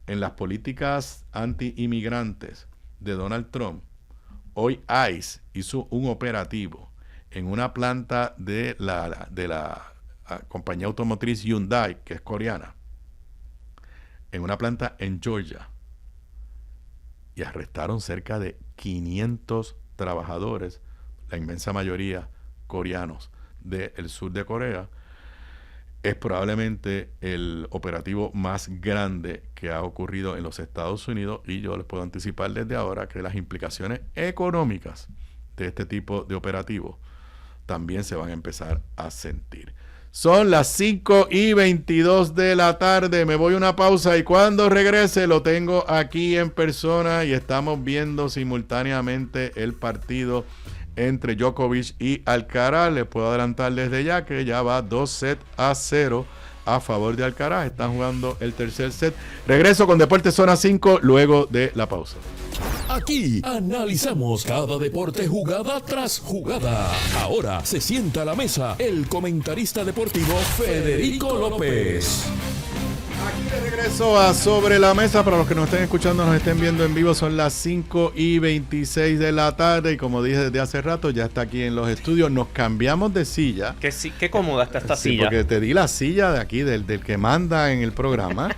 en las políticas anti-inmigrantes de Donald Trump, hoy ICE hizo un operativo en una planta de la compañía automotriz Hyundai, que es coreana, en una planta en Georgia, y arrestaron cerca de 500 trabajadores, la inmensa mayoría coreanos del sur de Corea. Es probablemente el operativo más grande que ha ocurrido en los Estados Unidos, y yo les puedo anticipar desde ahora que las implicaciones económicas de este tipo de operativos también se van a empezar a sentir. Son las 5:22 de la tarde, me voy a una pausa y cuando regrese lo tengo aquí en persona y estamos viendo simultáneamente el partido entre Djokovic y Alcaraz. Les puedo adelantar desde ya que ya va 2-0 a favor de Alcaraz. Están jugando el tercer set. Regreso con Deportes Zona 5 luego de la pausa. Aquí analizamos cada deporte jugada tras jugada. Ahora se sienta a la mesa el comentarista deportivo Federico López. Aquí de regreso a Sobre la Mesa. Para los que nos estén escuchando, nos estén viendo en vivo, son las 5:26 de la tarde. Y como dije desde hace rato, ya está aquí en los estudios. Nos cambiamos de silla. Qué cómoda está esta Sí, silla. porque te di la silla de aquí, del que manda en el programa.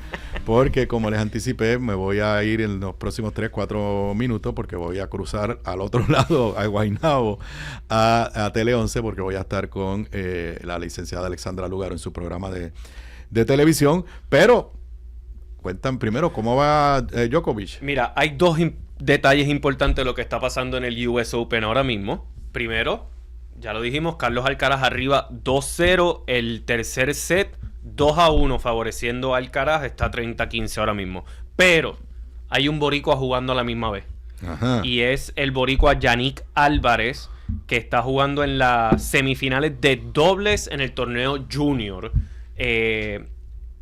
porque como les anticipé, me voy a ir en los próximos 3-4 minutos porque voy a cruzar al otro lado, a Guaynabo, a Tele 11, porque voy a estar con la licenciada Alexandra Lugaro en su programa de televisión. Pero cuentan primero cómo va Djokovic. Mira, hay dos detalles importantes de lo que está pasando en el US Open ahora mismo. Primero, ya lo dijimos, Carlos Alcaraz arriba 2-0, el tercer set 2-1 favoreciendo a Alcaraz, está 30-15 ahora mismo. Pero hay un boricua jugando a la misma vez. Ajá. Y es el boricua Yannick Álvarez, que está jugando en las semifinales de dobles en el torneo junior.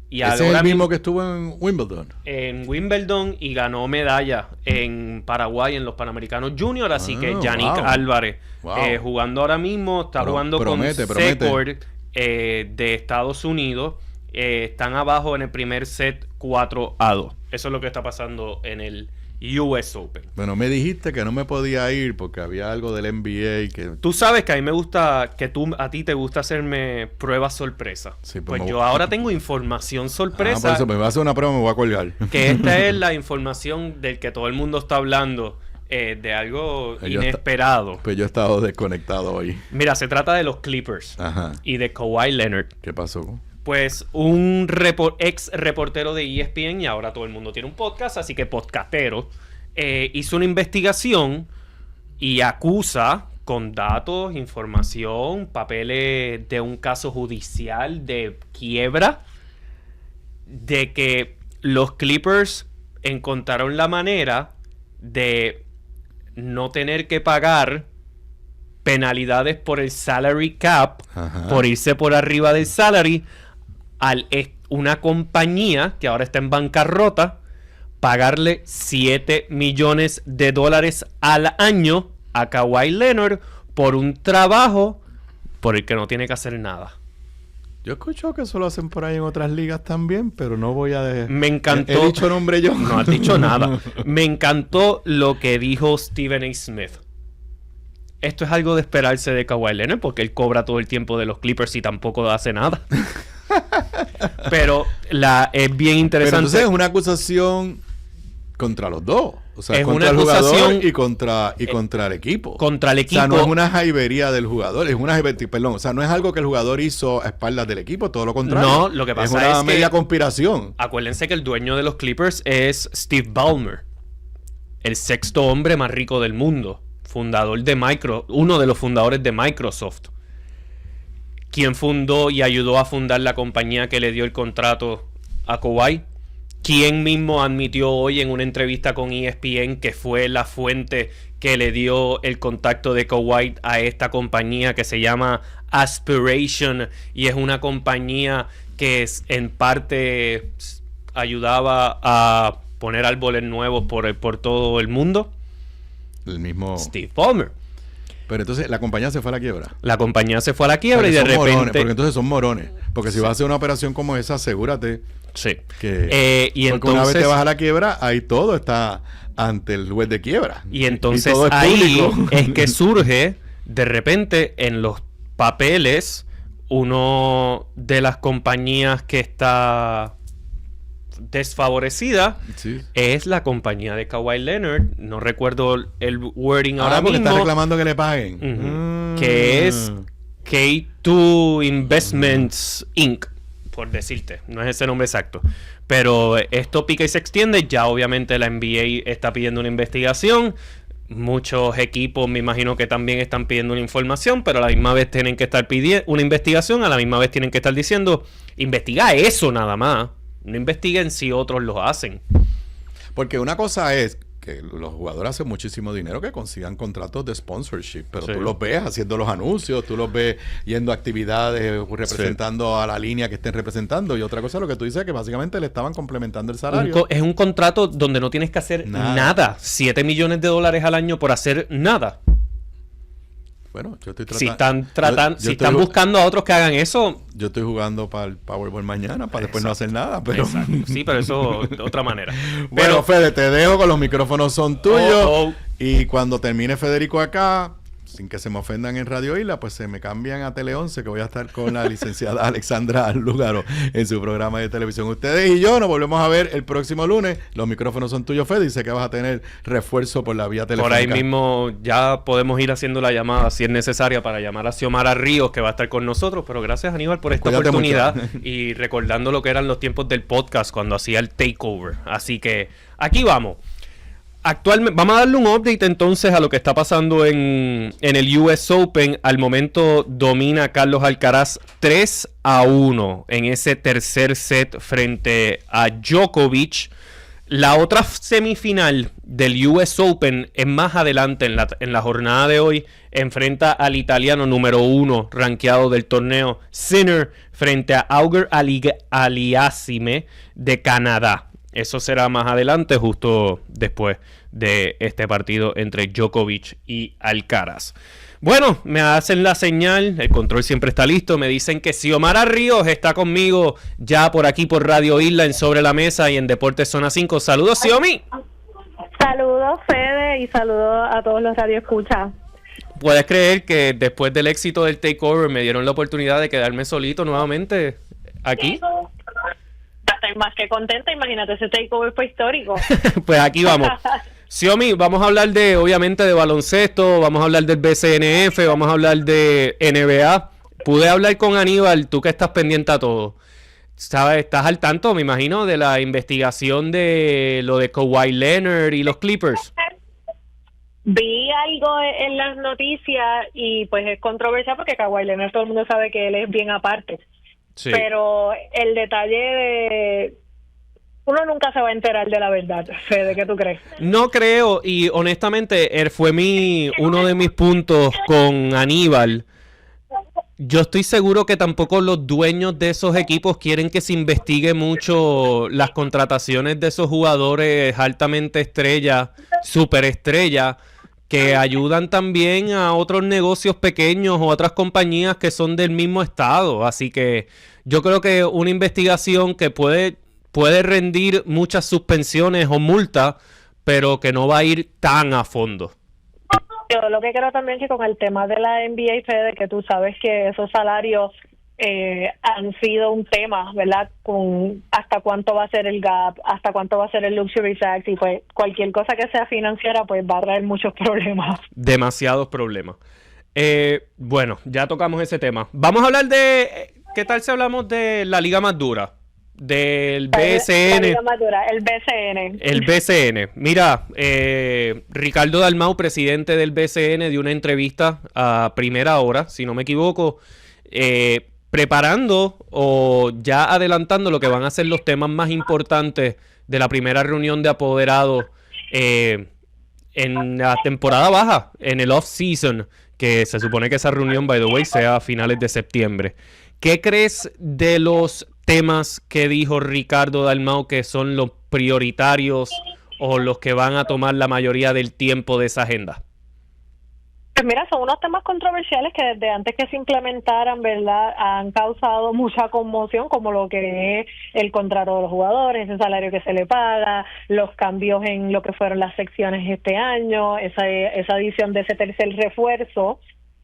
Y ese es ahora el mismo que estuvo en Wimbledon. en Wimbledon y ganó medalla en Paraguay en los Panamericanos Junior, así que Yannick wow. Álvarez Wow. Jugando ahora mismo, está Pero jugando promete. con Secord de Estados Unidos, están abajo en el primer set 4-2. Eso es lo que está pasando en el US Open. Bueno, me dijiste que no me podía ir porque había algo del NBA que... Tú sabes que a mí me gusta, que a ti te gusta hacerme pruebas sorpresa. Sí, pues me yo voy- ahora tengo información por sorpresa. eso me va a hacer una prueba, me voy a colgar. Que esta es la información del que todo el mundo está hablando, de algo Yo inesperado. Pues yo he estado desconectado hoy. Mira, se trata de los Clippers Ajá. y de Kawhi Leonard. ¿Qué pasó? Pues un ex reportero de ESPN, y ahora todo el mundo tiene un podcast, así que podcastero, hizo una investigación y acusa con datos, información, papeles de un caso judicial de quiebra, de que los Clippers encontraron la manera de no tener que pagar penalidades por el salary cap, Ajá. por irse por arriba del salary, una compañía que ahora está en bancarrota, pagarle $7 millones al año a Kawhi Leonard por un trabajo por el que no tiene que hacer nada. Yo he escuchado que eso lo hacen por ahí en otras ligas también, pero no voy a... Me encantó. ¿He dicho nombre yo? No has dicho nada. Me encantó lo que dijo Stephen A. Smith. Esto es algo de esperarse de Kawhi Leonard porque él cobra todo el tiempo de los Clippers y tampoco hace nada. Pero es bien Pero interesante. entonces es una acusación contra los dos. O sea, Es contra una el jugador acusación, y contra el equipo. contra el O sea, no equipo. es una jaibería del jugador, es una jaibería, perdón, o sea, no es algo que el jugador hizo a espaldas del equipo, todo lo contrario. No, lo que pasa es una es que- media conspiración. Acuérdense que el dueño de los Clippers es Steve Ballmer, el sexto hombre más rico del mundo, uno de los fundadores de Microsoft, quien fundó y ayudó a fundar la compañía que le dio el contrato a Kawhi, quien mismo admitió hoy en una entrevista con ESPN que fue la fuente que le dio el contacto de Kawhi a esta compañía que se llama Aspiration, y es una compañía que en parte ayudaba a poner árboles nuevos por todo el mundo. El mismo. Steve Ballmer. Pero entonces la compañía se fue a la quiebra. La compañía se fue a la quiebra y de Son morones, repente... porque entonces son morones. Porque si vas a hacer una operación como esa, asegúrate Sí. que... Y porque una vez te entonces... vas a la quiebra, ahí todo está ante el juez de quiebra. Y entonces todo es ahí público. es que surge de repente en los papeles uno de las compañías que está desfavorecida Sí. es la compañía de Kawhi Leonard. No recuerdo el wording ahora porque mismo. está reclamando que le paguen. Ujú. Que es K2 Investments Inc., por decirte. No es ese nombre exacto. Pero esto pica y se extiende. Ya obviamente la NBA está pidiendo una investigación. Muchos equipos me imagino que también están pidiendo una información, pero a la misma vez tienen que estar pidiendo una investigación. A la misma vez tienen que estar diciendo, investiga eso nada más. No investiguen si otros lo hacen. Porque una cosa es que los jugadores hacen muchísimo dinero que consigan contratos de sponsorship, pero Sí. tú los ves haciendo los anuncios, tú los ves yendo a actividades, representando a la línea que estén representando, y otra cosa lo que tú dices es que básicamente le estaban complementando el salario. Es un contrato donde no tienes que hacer nada. $7 millones al año por hacer nada. Bueno, yo estoy Si tratando... están tratando, si están buscando a otros que hagan eso, Yo estoy jugando para el Powerball mañana, para después no hacer nada, pero... exacto. Sí, pero eso de otra manera. Bueno, Pero Fede, te dejo, con los micrófonos son tuyos. Oh, oh. Y cuando termine Federico acá, sin que se me ofendan en Radio Isla, pues se me cambian a Tele 11, que voy a estar con la licenciada Alexandra Lúgaro en su programa de televisión. Ustedes y yo nos volvemos a ver el próximo lunes. Los micrófonos son tuyos, Fede, y sé que vas a tener refuerzo por la vía telefónica. Por ahí mismo ya podemos ir haciendo la llamada, si es necesaria, para llamar a Xiomara Ríos, que va a estar con nosotros. Pero gracias, Aníbal, por esta Cuídate oportunidad mucho. y recordando lo que eran los tiempos del podcast cuando hacía el takeover. Así que aquí vamos. Actualmente, vamos a darle un update entonces a lo que está pasando en el US Open. Al momento domina Carlos Alcaraz 3-1 en ese tercer set frente a Djokovic. La otra semifinal del US Open es más adelante en la jornada de hoy. Enfrenta al italiano número 1 rankeado del torneo, Sinner, frente a Auger Aliassime de Canadá. Eso será más adelante, justo después de este partido entre Djokovic y Alcaraz. Bueno, me hacen la señal, el control siempre está listo, me dicen que Xiomara Ríos está conmigo ya por aquí por Radio Isla en Sobre la Mesa y en Deportes Zona 5. Saludos, Xiomi. Saludos, Fede, y saludos a todos los radioescuchas. ¿Puedes creer que después del éxito del takeover me dieron la oportunidad de quedarme solito nuevamente aquí? Estoy más que contenta, imagínate, ese takeover fue histórico. Pues aquí vamos. Xiomi, vamos a hablar obviamente de baloncesto, vamos a hablar del BCNF, vamos a hablar de NBA. Pude hablar con Aníbal, tú que estás pendiente a todo. ¿Sabes? ¿Estás al tanto, me imagino, de la investigación de lo de Kawhi Leonard y los Clippers? Vi algo en las noticias y pues es controversial porque Kawhi Leonard, todo el mundo sabe que él es bien aparte. Sí. Pero el detalle de... Uno nunca se va a enterar de la verdad, Fede, ¿qué tú crees? No creo, y honestamente fue uno de mis puntos con Aníbal. Yo estoy seguro que tampoco los dueños de esos equipos quieren que se investigue mucho las contrataciones de esos jugadores altamente estrellas, superestrellas, que ayudan también a otros negocios pequeños o otras compañías que son del mismo estado. Así que yo creo que una investigación que puede rendir muchas suspensiones o multas, pero que no va a ir tan a fondo. Yo lo que creo también que con el tema de la NBA, Fede, que tú sabes que esos salarios han sido un tema, ¿verdad? Con hasta cuánto va a ser el gap, hasta cuánto va a ser el luxury tax, y pues cualquier cosa que sea financiera pues va a traer muchos problemas. Demasiados problemas. Bueno, ya tocamos ese tema. Vamos a hablar de... ¿Qué tal si hablamos de la liga más dura? Del BCN. La liga más dura, el BCN. El BCN. Mira, Ricardo Dalmau, presidente del BCN, dio una entrevista a Primera Hora, si no me equivoco, preparando o ya adelantando lo que van a ser los temas más importantes de la primera reunión de apoderados en la temporada baja, en el off-season, que se supone que esa reunión, by the way, sea a finales de septiembre. ¿Qué crees de los temas que dijo Ricardo Dalmau que son los prioritarios o los que van a tomar la mayoría del tiempo de esa agenda? Pues mira, son unos temas controversiales que desde antes que se implementaran, ¿verdad?, han causado mucha conmoción, como lo que es el contrato de los jugadores, el salario que se le paga, los cambios en lo que fueron las secciones este año, esa adición de ese tercer refuerzo.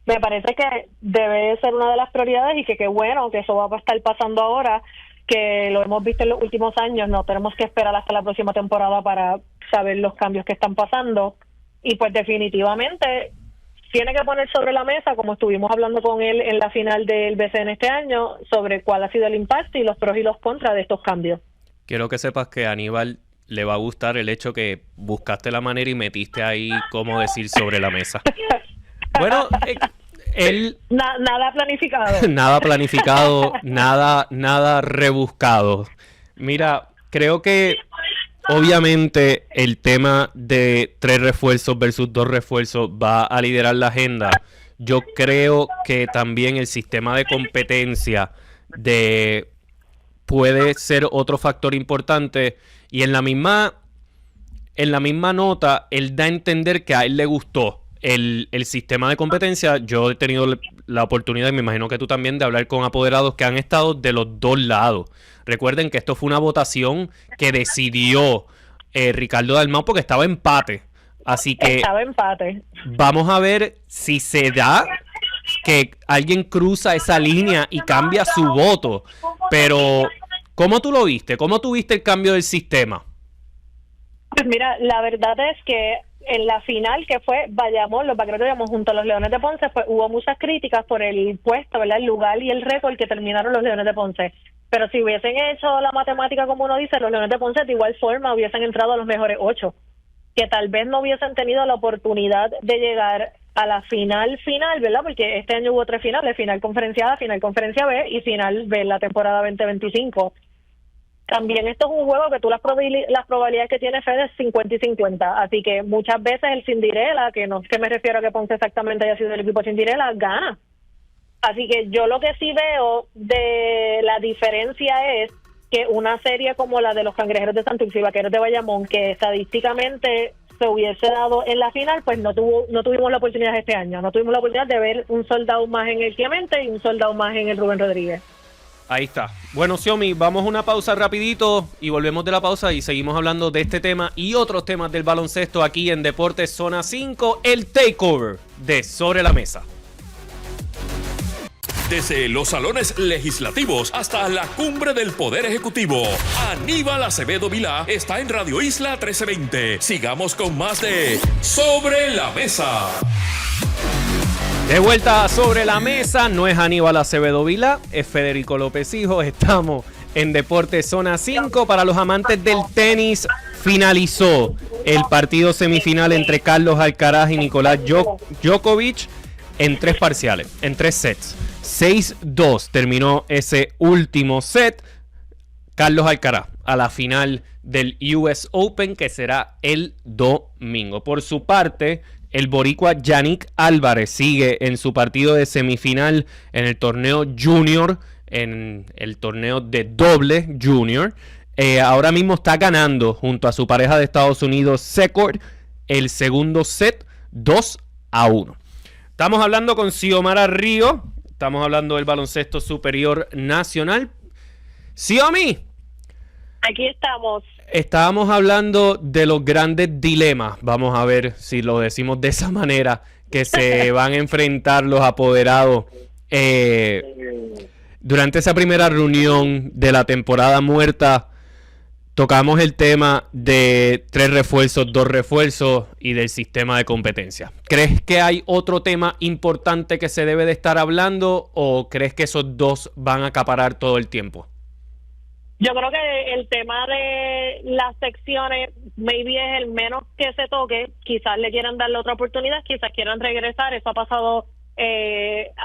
Me parece que debe ser una de las prioridades y que qué bueno que eso va a estar pasando ahora, que lo hemos visto en los últimos años. No tenemos que esperar hasta la próxima temporada para saber los cambios que están pasando. Y pues definitivamente tiene que poner sobre la mesa, como estuvimos hablando con él en la final del BCN este año, sobre cuál ha sido el impacto y los pros y los contras de estos cambios. Quiero que sepas que a Aníbal le va a gustar el hecho que buscaste la manera y metiste ahí cómo decir sobre la mesa. Bueno, él... Nada planificado. Nada planificado, nada rebuscado. Mira, creo que obviamente el tema de 3 refuerzos versus 2 refuerzos va a liderar la agenda. Yo creo que también el sistema de competencia puede ser otro factor importante. Y en la misma nota, él da a entender que a él le gustó el sistema de competencia. Yo he tenido la oportunidad, y me imagino que tú también, de hablar con apoderados que han estado de los dos lados. Recuerden que esto fue una votación que decidió Ricardo Dalmau porque estaba empate Así que Estaba empate. vamos a ver si se da que alguien cruza esa línea y cambia su voto. Pero, ¿cómo tú lo viste? ¿Cómo tú viste el cambio del sistema? Pues mira, la verdad es que en la final que fue Bayamón, los Vaqueros de Bayamón junto a los Leones de Ponce, pues hubo muchas críticas por el puesto, ¿verdad? El lugar y el récord que terminaron los Leones de Ponce. Pero si hubiesen hecho la matemática como uno dice, los Leones de Ponce de igual forma hubiesen entrado a los mejores 8, que tal vez no hubiesen tenido la oportunidad de llegar a la final, ¿verdad? Porque este año hubo 3 finales, final conferencia A, final conferencia B y final B la temporada 2025. También esto es un juego que tú las probabilidades que tiene Fede es 50 y 50, así que muchas veces el Cinderella, que no es que me refiero a que Ponce exactamente haya sido el equipo Cinderella, gana. Así que yo lo que sí veo de la diferencia es que una serie como la de los Cangrejeros de Santurce y Vaqueros de Bayamón, que estadísticamente se hubiese dado en la final, pues no tuvimos la oportunidad este año. No tuvimos la oportunidad de ver un soldado más en el Clemente y un soldado más en el Rubén Rodríguez. Ahí está. Bueno, Xiomi, vamos a una pausa rapidito y volvemos de la pausa y seguimos hablando de este tema y otros temas del baloncesto aquí en Deportes Zona 5, el takeover de Sobre la Mesa. Desde los salones legislativos hasta la cumbre del Poder Ejecutivo, Aníbal Acevedo Vilá está en Radio Isla 1320. Sigamos con más de Sobre la Mesa. De vuelta a Sobre la Mesa, no es Aníbal Acevedo Vilá, es Federico López Hijo. Estamos en Deportes Zona 5. Para los amantes del tenis, finalizó el partido semifinal entre Carlos Alcaraz y Nicolás Djokovic en 3 parciales, en 3 sets. 6-2 terminó ese último set. Carlos Alcaraz a la final del US Open, que será el domingo. Por su parte, el boricua Yannick Álvarez sigue en su partido de semifinal en el torneo junior, en el torneo de doble junior. Ahora mismo está ganando junto a su pareja de Estados Unidos, Secord, el segundo set 2-1. Estamos hablando con Xiomara Río. Estamos hablando del baloncesto superior nacional. Xiomi. Aquí estamos. Estábamos hablando de los grandes dilemas, vamos a ver si lo decimos de esa manera, que se van a enfrentar los apoderados durante esa primera reunión de la temporada muerta. Tocamos el tema de 3 refuerzos, 2 refuerzos y del sistema de competencia. ¿Crees que hay otro tema importante que se debe de estar hablando o crees que esos 2 van a acaparar todo el tiempo? Yo creo que el tema de las secciones maybe es el menos que se toque. Quizás le quieran darle otra oportunidad, quizás quieran regresar. Eso ha pasado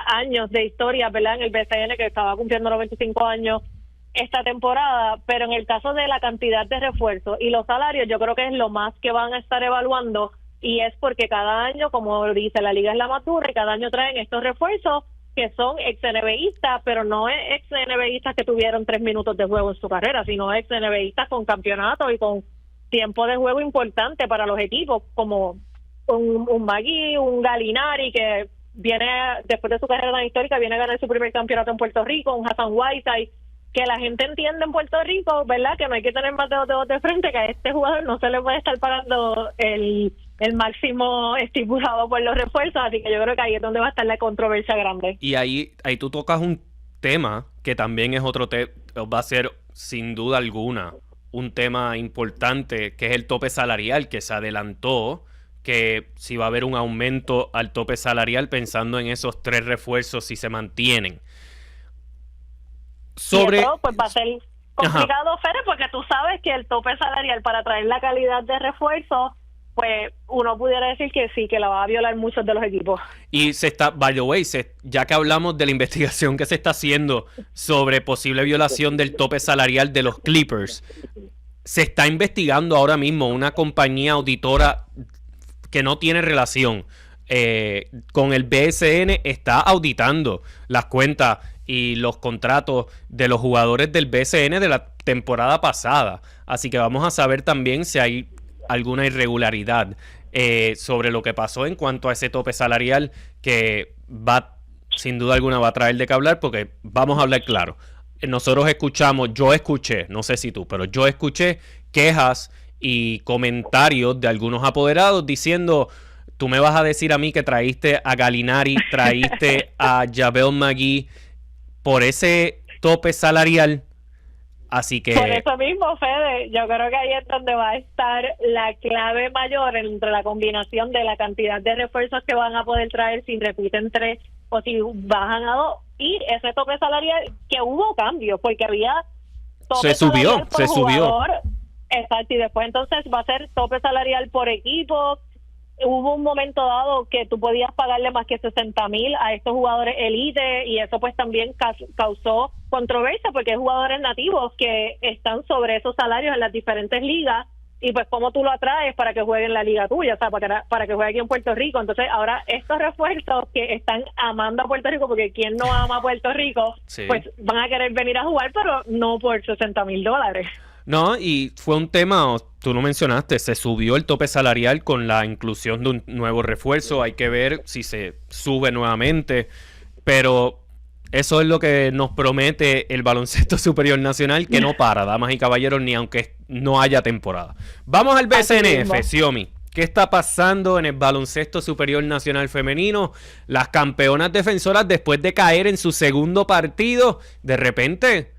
años de historia, ¿verdad? En el BCN, que estaba cumpliendo los 25 años esta temporada, pero en el caso de la cantidad de refuerzos y los salarios, yo creo que es lo más que van a estar evaluando, y es porque cada año, como dice, la liga es la más dura y cada año traen estos refuerzos que son ex-NBAistas, pero no es ex-NBAistas que tuvieron 3 minutos de juego en su carrera, sino ex-NBAistas con campeonato y con tiempo de juego importante para los equipos, como un Magui, un Galinari, que viene, después de su carrera tan histórica, viene a ganar su primer campeonato en Puerto Rico, un Hassan Whiteside, que la gente entiende en Puerto Rico, ¿verdad? Que no hay que tener más dedos de frente, que a este jugador no se le puede estar pagando el máximo estipulado por los refuerzos, así que yo creo que ahí es donde va a estar la controversia grande. Y ahí tú tocas un tema que también es otro va a ser sin duda alguna un tema importante, que es el tope salarial, que se adelantó, que si va a haber un aumento al tope salarial pensando en esos 3 refuerzos si se mantienen. Y eso pues va a ser complicado, Fede, porque tú sabes que el tope salarial para traer la calidad de refuerzo, pues uno pudiera decir que sí, que la va a violar muchos de los equipos. Y se está, by the way, ya que hablamos de la investigación que se está haciendo sobre posible violación del tope salarial de los Clippers, se está investigando ahora mismo una compañía auditora que no tiene relación con el BSN, está auditando las cuentas y los contratos de los jugadores del BCN de la temporada pasada. Así que vamos a saber también si hay alguna irregularidad sobre lo que pasó en cuanto a ese tope salarial, que sin duda alguna va a traer de qué hablar, porque vamos a hablar claro. Nosotros yo escuché, no sé si tú, pero yo escuché quejas y comentarios de algunos apoderados diciendo, tú me vas a decir a mí que traíste a Gallinari, traíste a JaVale McGee por ese tope salarial. Así que... Por eso mismo, Fede, yo creo que ahí es donde va a estar la clave mayor entre la combinación de la cantidad de refuerzos que van a poder traer si repiten 3 o si bajan a 2 y ese tope salarial, que hubo cambios porque había tope se subió. jugador. Exacto, y después entonces va a ser tope salarial por equipo. Hubo un momento dado que tú podías pagarle más que 60,000 a estos jugadores elite y eso pues también causó controversia porque hay jugadores nativos que están sobre esos salarios en las diferentes ligas y pues cómo tú lo atraes para que juegue en la liga tuya, o sea, para que juegue aquí en Puerto Rico. Entonces ahora estos refuerzos que están amando a Puerto Rico, porque quien no ama a Puerto Rico, sí, pues van a querer venir a jugar, pero no por $60,000. No, y fue un tema, tú lo mencionaste, se subió el tope salarial con la inclusión de un nuevo refuerzo, hay que ver si se sube nuevamente, pero eso es lo que nos promete el baloncesto superior nacional, que no para, damas y caballeros, ni aunque no haya temporada. Vamos al BCNF, Xiomi. ¿Qué está pasando en el baloncesto superior nacional femenino? Las campeonas defensoras, después de caer en su segundo partido, de repente,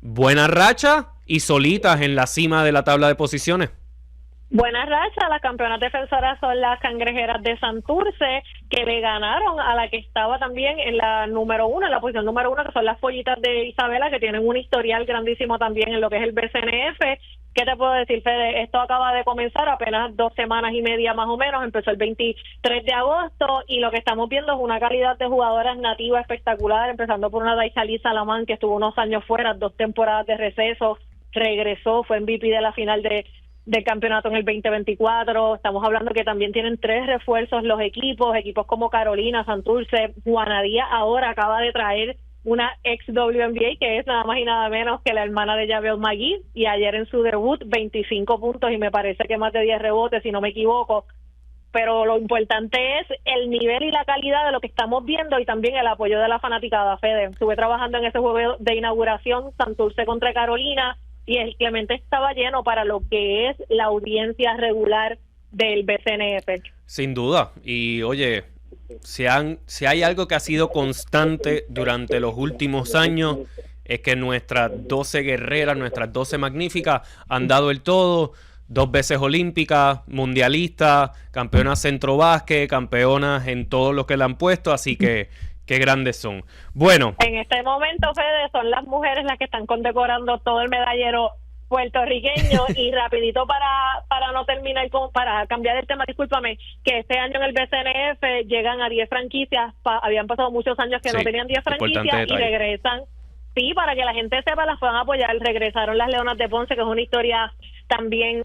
buena racha y solitas en la cima de la tabla de posiciones. Buena racha, las campeonas defensoras son las Cangrejeras de Santurce, que le ganaron a la que estaba también en la número 1, en la posición número 1, que son las Pollitas de Isabela, que tienen un historial grandísimo también en lo que es el BCNF. ¿Qué te puedo decir, Fede? Esto acaba de comenzar, apenas 2 semanas y media más o menos, empezó el 23 de agosto, y lo que estamos viendo es una calidad de jugadoras nativas espectacular, empezando por una Daisali Salamán, que estuvo unos años fuera, 2 temporadas de receso, regresó, fue MVP de la final del campeonato en el 2024. Estamos hablando que también tienen 3 refuerzos los equipos como Carolina, Santurce, Juana Díaz ahora acaba de traer una ex WNBA que es nada más y nada menos que la hermana de JaVale McGee, y ayer en su debut 25 puntos y me parece que más de 10 rebotes si no me equivoco. Pero lo importante es el nivel y la calidad de lo que estamos viendo y también el apoyo de la fanaticada, Fede. Estuve trabajando en ese juego de inauguración, Santurce contra Carolina, y el Clemente estaba lleno para lo que es la audiencia regular del BCNF. Sin duda. Y oye, si hay algo que ha sido constante durante los últimos años, es que nuestras 12 guerreras, nuestras 12 magníficas, han dado el todo. 2 veces olímpicas, mundialistas, campeonas centro básquet, campeonas en todo lo que le han puesto, así que qué grandes son. Bueno. En este momento, Fede, son las mujeres las que están condecorando todo el medallero puertorriqueño. Y rapidito para no terminar, para cambiar el tema, discúlpame, que este año en el BCNF llegan a 10 franquicias. Habían pasado muchos años que no tenían 10 franquicias y regresan. Sí, para que la gente sepa, las puedan apoyar. Regresaron las Leonas de Ponce, que es una historia también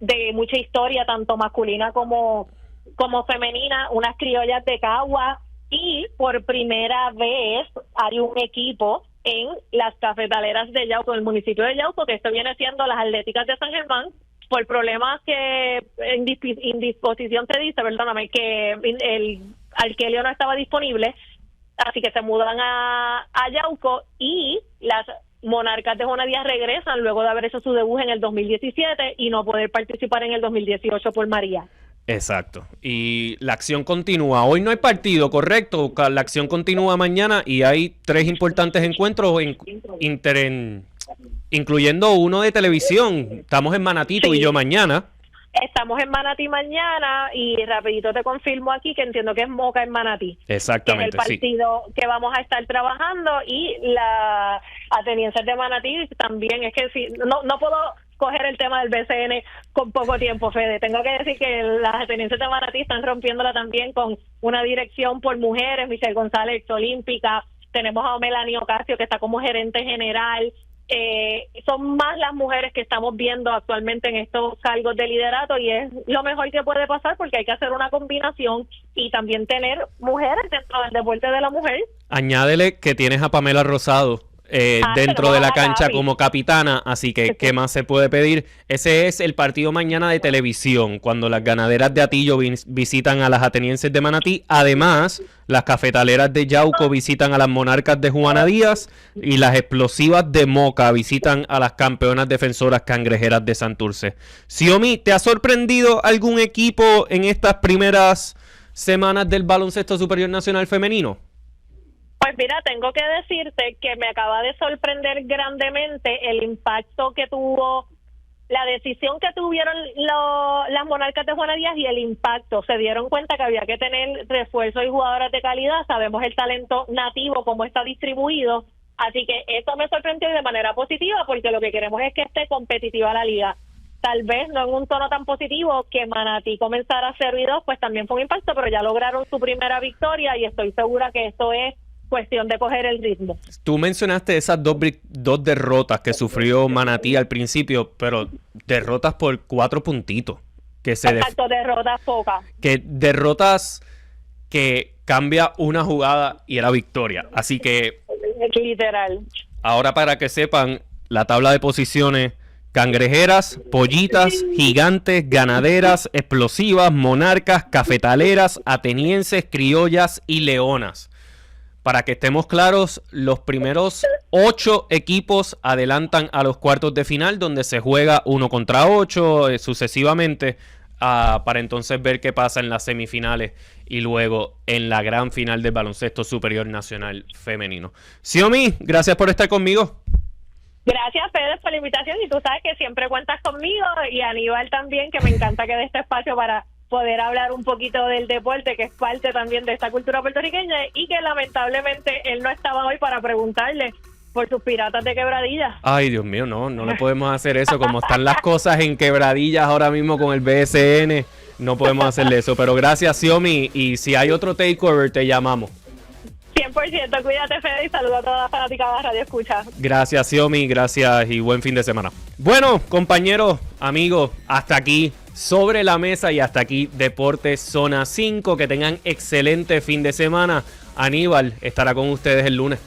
de mucha historia, tanto masculina como femenina, unas criollas de Cagua. Y por primera vez hay un equipo en las cafetaleras de Yauco, en el municipio de Yauco, que esto viene siendo las Atléticas de San Germán, por problemas que indisposición se dice, perdóname, que el Arkelio no estaba disponible, así que se mudan a Yauco, y las Monarcas de Juana Díaz regresan luego de haber hecho su debut en el 2017 y no poder participar en el 2018 por María. Exacto. Y la acción continúa. Hoy no hay partido, correcto. La acción continúa mañana y hay 3 importantes encuentros, incluyendo uno de televisión. Estamos en Manatí, tú y yo mañana. Estamos en Manatí mañana y rapidito te confirmo aquí que entiendo que es Moca en Manatí. Exactamente, que es el partido que vamos a estar trabajando, y la Atenienses de Manatí también. Es que sí, no puedo coger el tema del BCN con poco tiempo, Fede. Tengo que decir que las Atenienses de Manatí están rompiéndola también con una dirección por mujeres, Michelle González, olímpica. Tenemos a Melanie Ocasio, que está como gerente general. Son más las mujeres que estamos viendo actualmente en estos cargos de liderato, y es lo mejor que puede pasar porque hay que hacer una combinación y también tener mujeres dentro del deporte de la mujer. Añádele que tienes a Pamela Rosado dentro de la tenemos a cancha Gaby como capitana, así que ¿qué más se puede pedir? Ese es el partido mañana de televisión, cuando las ganaderas de Atillo visitan a las atenienses de Manatí. Además, las cafetaleras de Yauco visitan a las monarcas de Juana Díaz y las explosivas de Moca visitan a las campeonas defensoras cangrejeras de Santurce. Xiomi, ¿te ha sorprendido algún equipo en estas primeras semanas del baloncesto superior nacional femenino? Pues mira, tengo que decirte que me acaba de sorprender grandemente el impacto que tuvo la decisión que tuvieron las monarcas de Juana Díaz y el impacto. Se dieron cuenta que había que tener refuerzos y jugadoras de calidad. Sabemos el talento nativo, cómo está distribuido. Así que esto me sorprendió de manera positiva, porque lo que queremos es que esté competitiva la liga. Tal vez no en un tono tan positivo, que Manatí comenzara a 0-2, pues también fue un impacto, pero ya lograron su primera victoria y estoy segura que esto es cuestión de coger el ritmo. Tú mencionaste esas dos derrotas que sufrió Manatí al principio, pero derrotas por 4 puntitos. Exacto, derrotas pocas. Que derrotas que cambia una jugada y era victoria. Así que, literal. Ahora, para que sepan, la tabla de posiciones: cangrejeras, pollitas, gigantes, ganaderas, explosivas, monarcas, cafetaleras, atenienses, criollas y leonas. Para que estemos claros, los primeros 8 equipos adelantan a los cuartos de final, donde se juega 1 contra 8, sucesivamente, para entonces ver qué pasa en las semifinales y luego en la gran final del baloncesto superior nacional femenino. Xiomi, gracias por estar conmigo. Gracias, Pedro, por la invitación, y tú sabes que siempre cuentas conmigo, y Aníbal también, que me encanta que dé este espacio para poder hablar un poquito del deporte, que es parte también de esta cultura puertorriqueña, y que lamentablemente él no estaba hoy para preguntarle por sus Piratas de Quebradillas. Ay, Dios mío, no le podemos hacer eso. Como están las cosas en Quebradillas ahora mismo con el BSN, no podemos hacerle eso. Pero gracias, Xiomi, y si hay otro takeover, te llamamos. 100%, cuídate, Fede, y saludo a todas las fanáticas de Radio Escucha. Gracias, Xiomi, gracias y buen fin de semana. Bueno, compañeros, amigos, hasta aquí Sobre la Mesa y hasta aquí Deportes Zona 5. Que tengan excelente fin de semana. Aníbal estará con ustedes el lunes.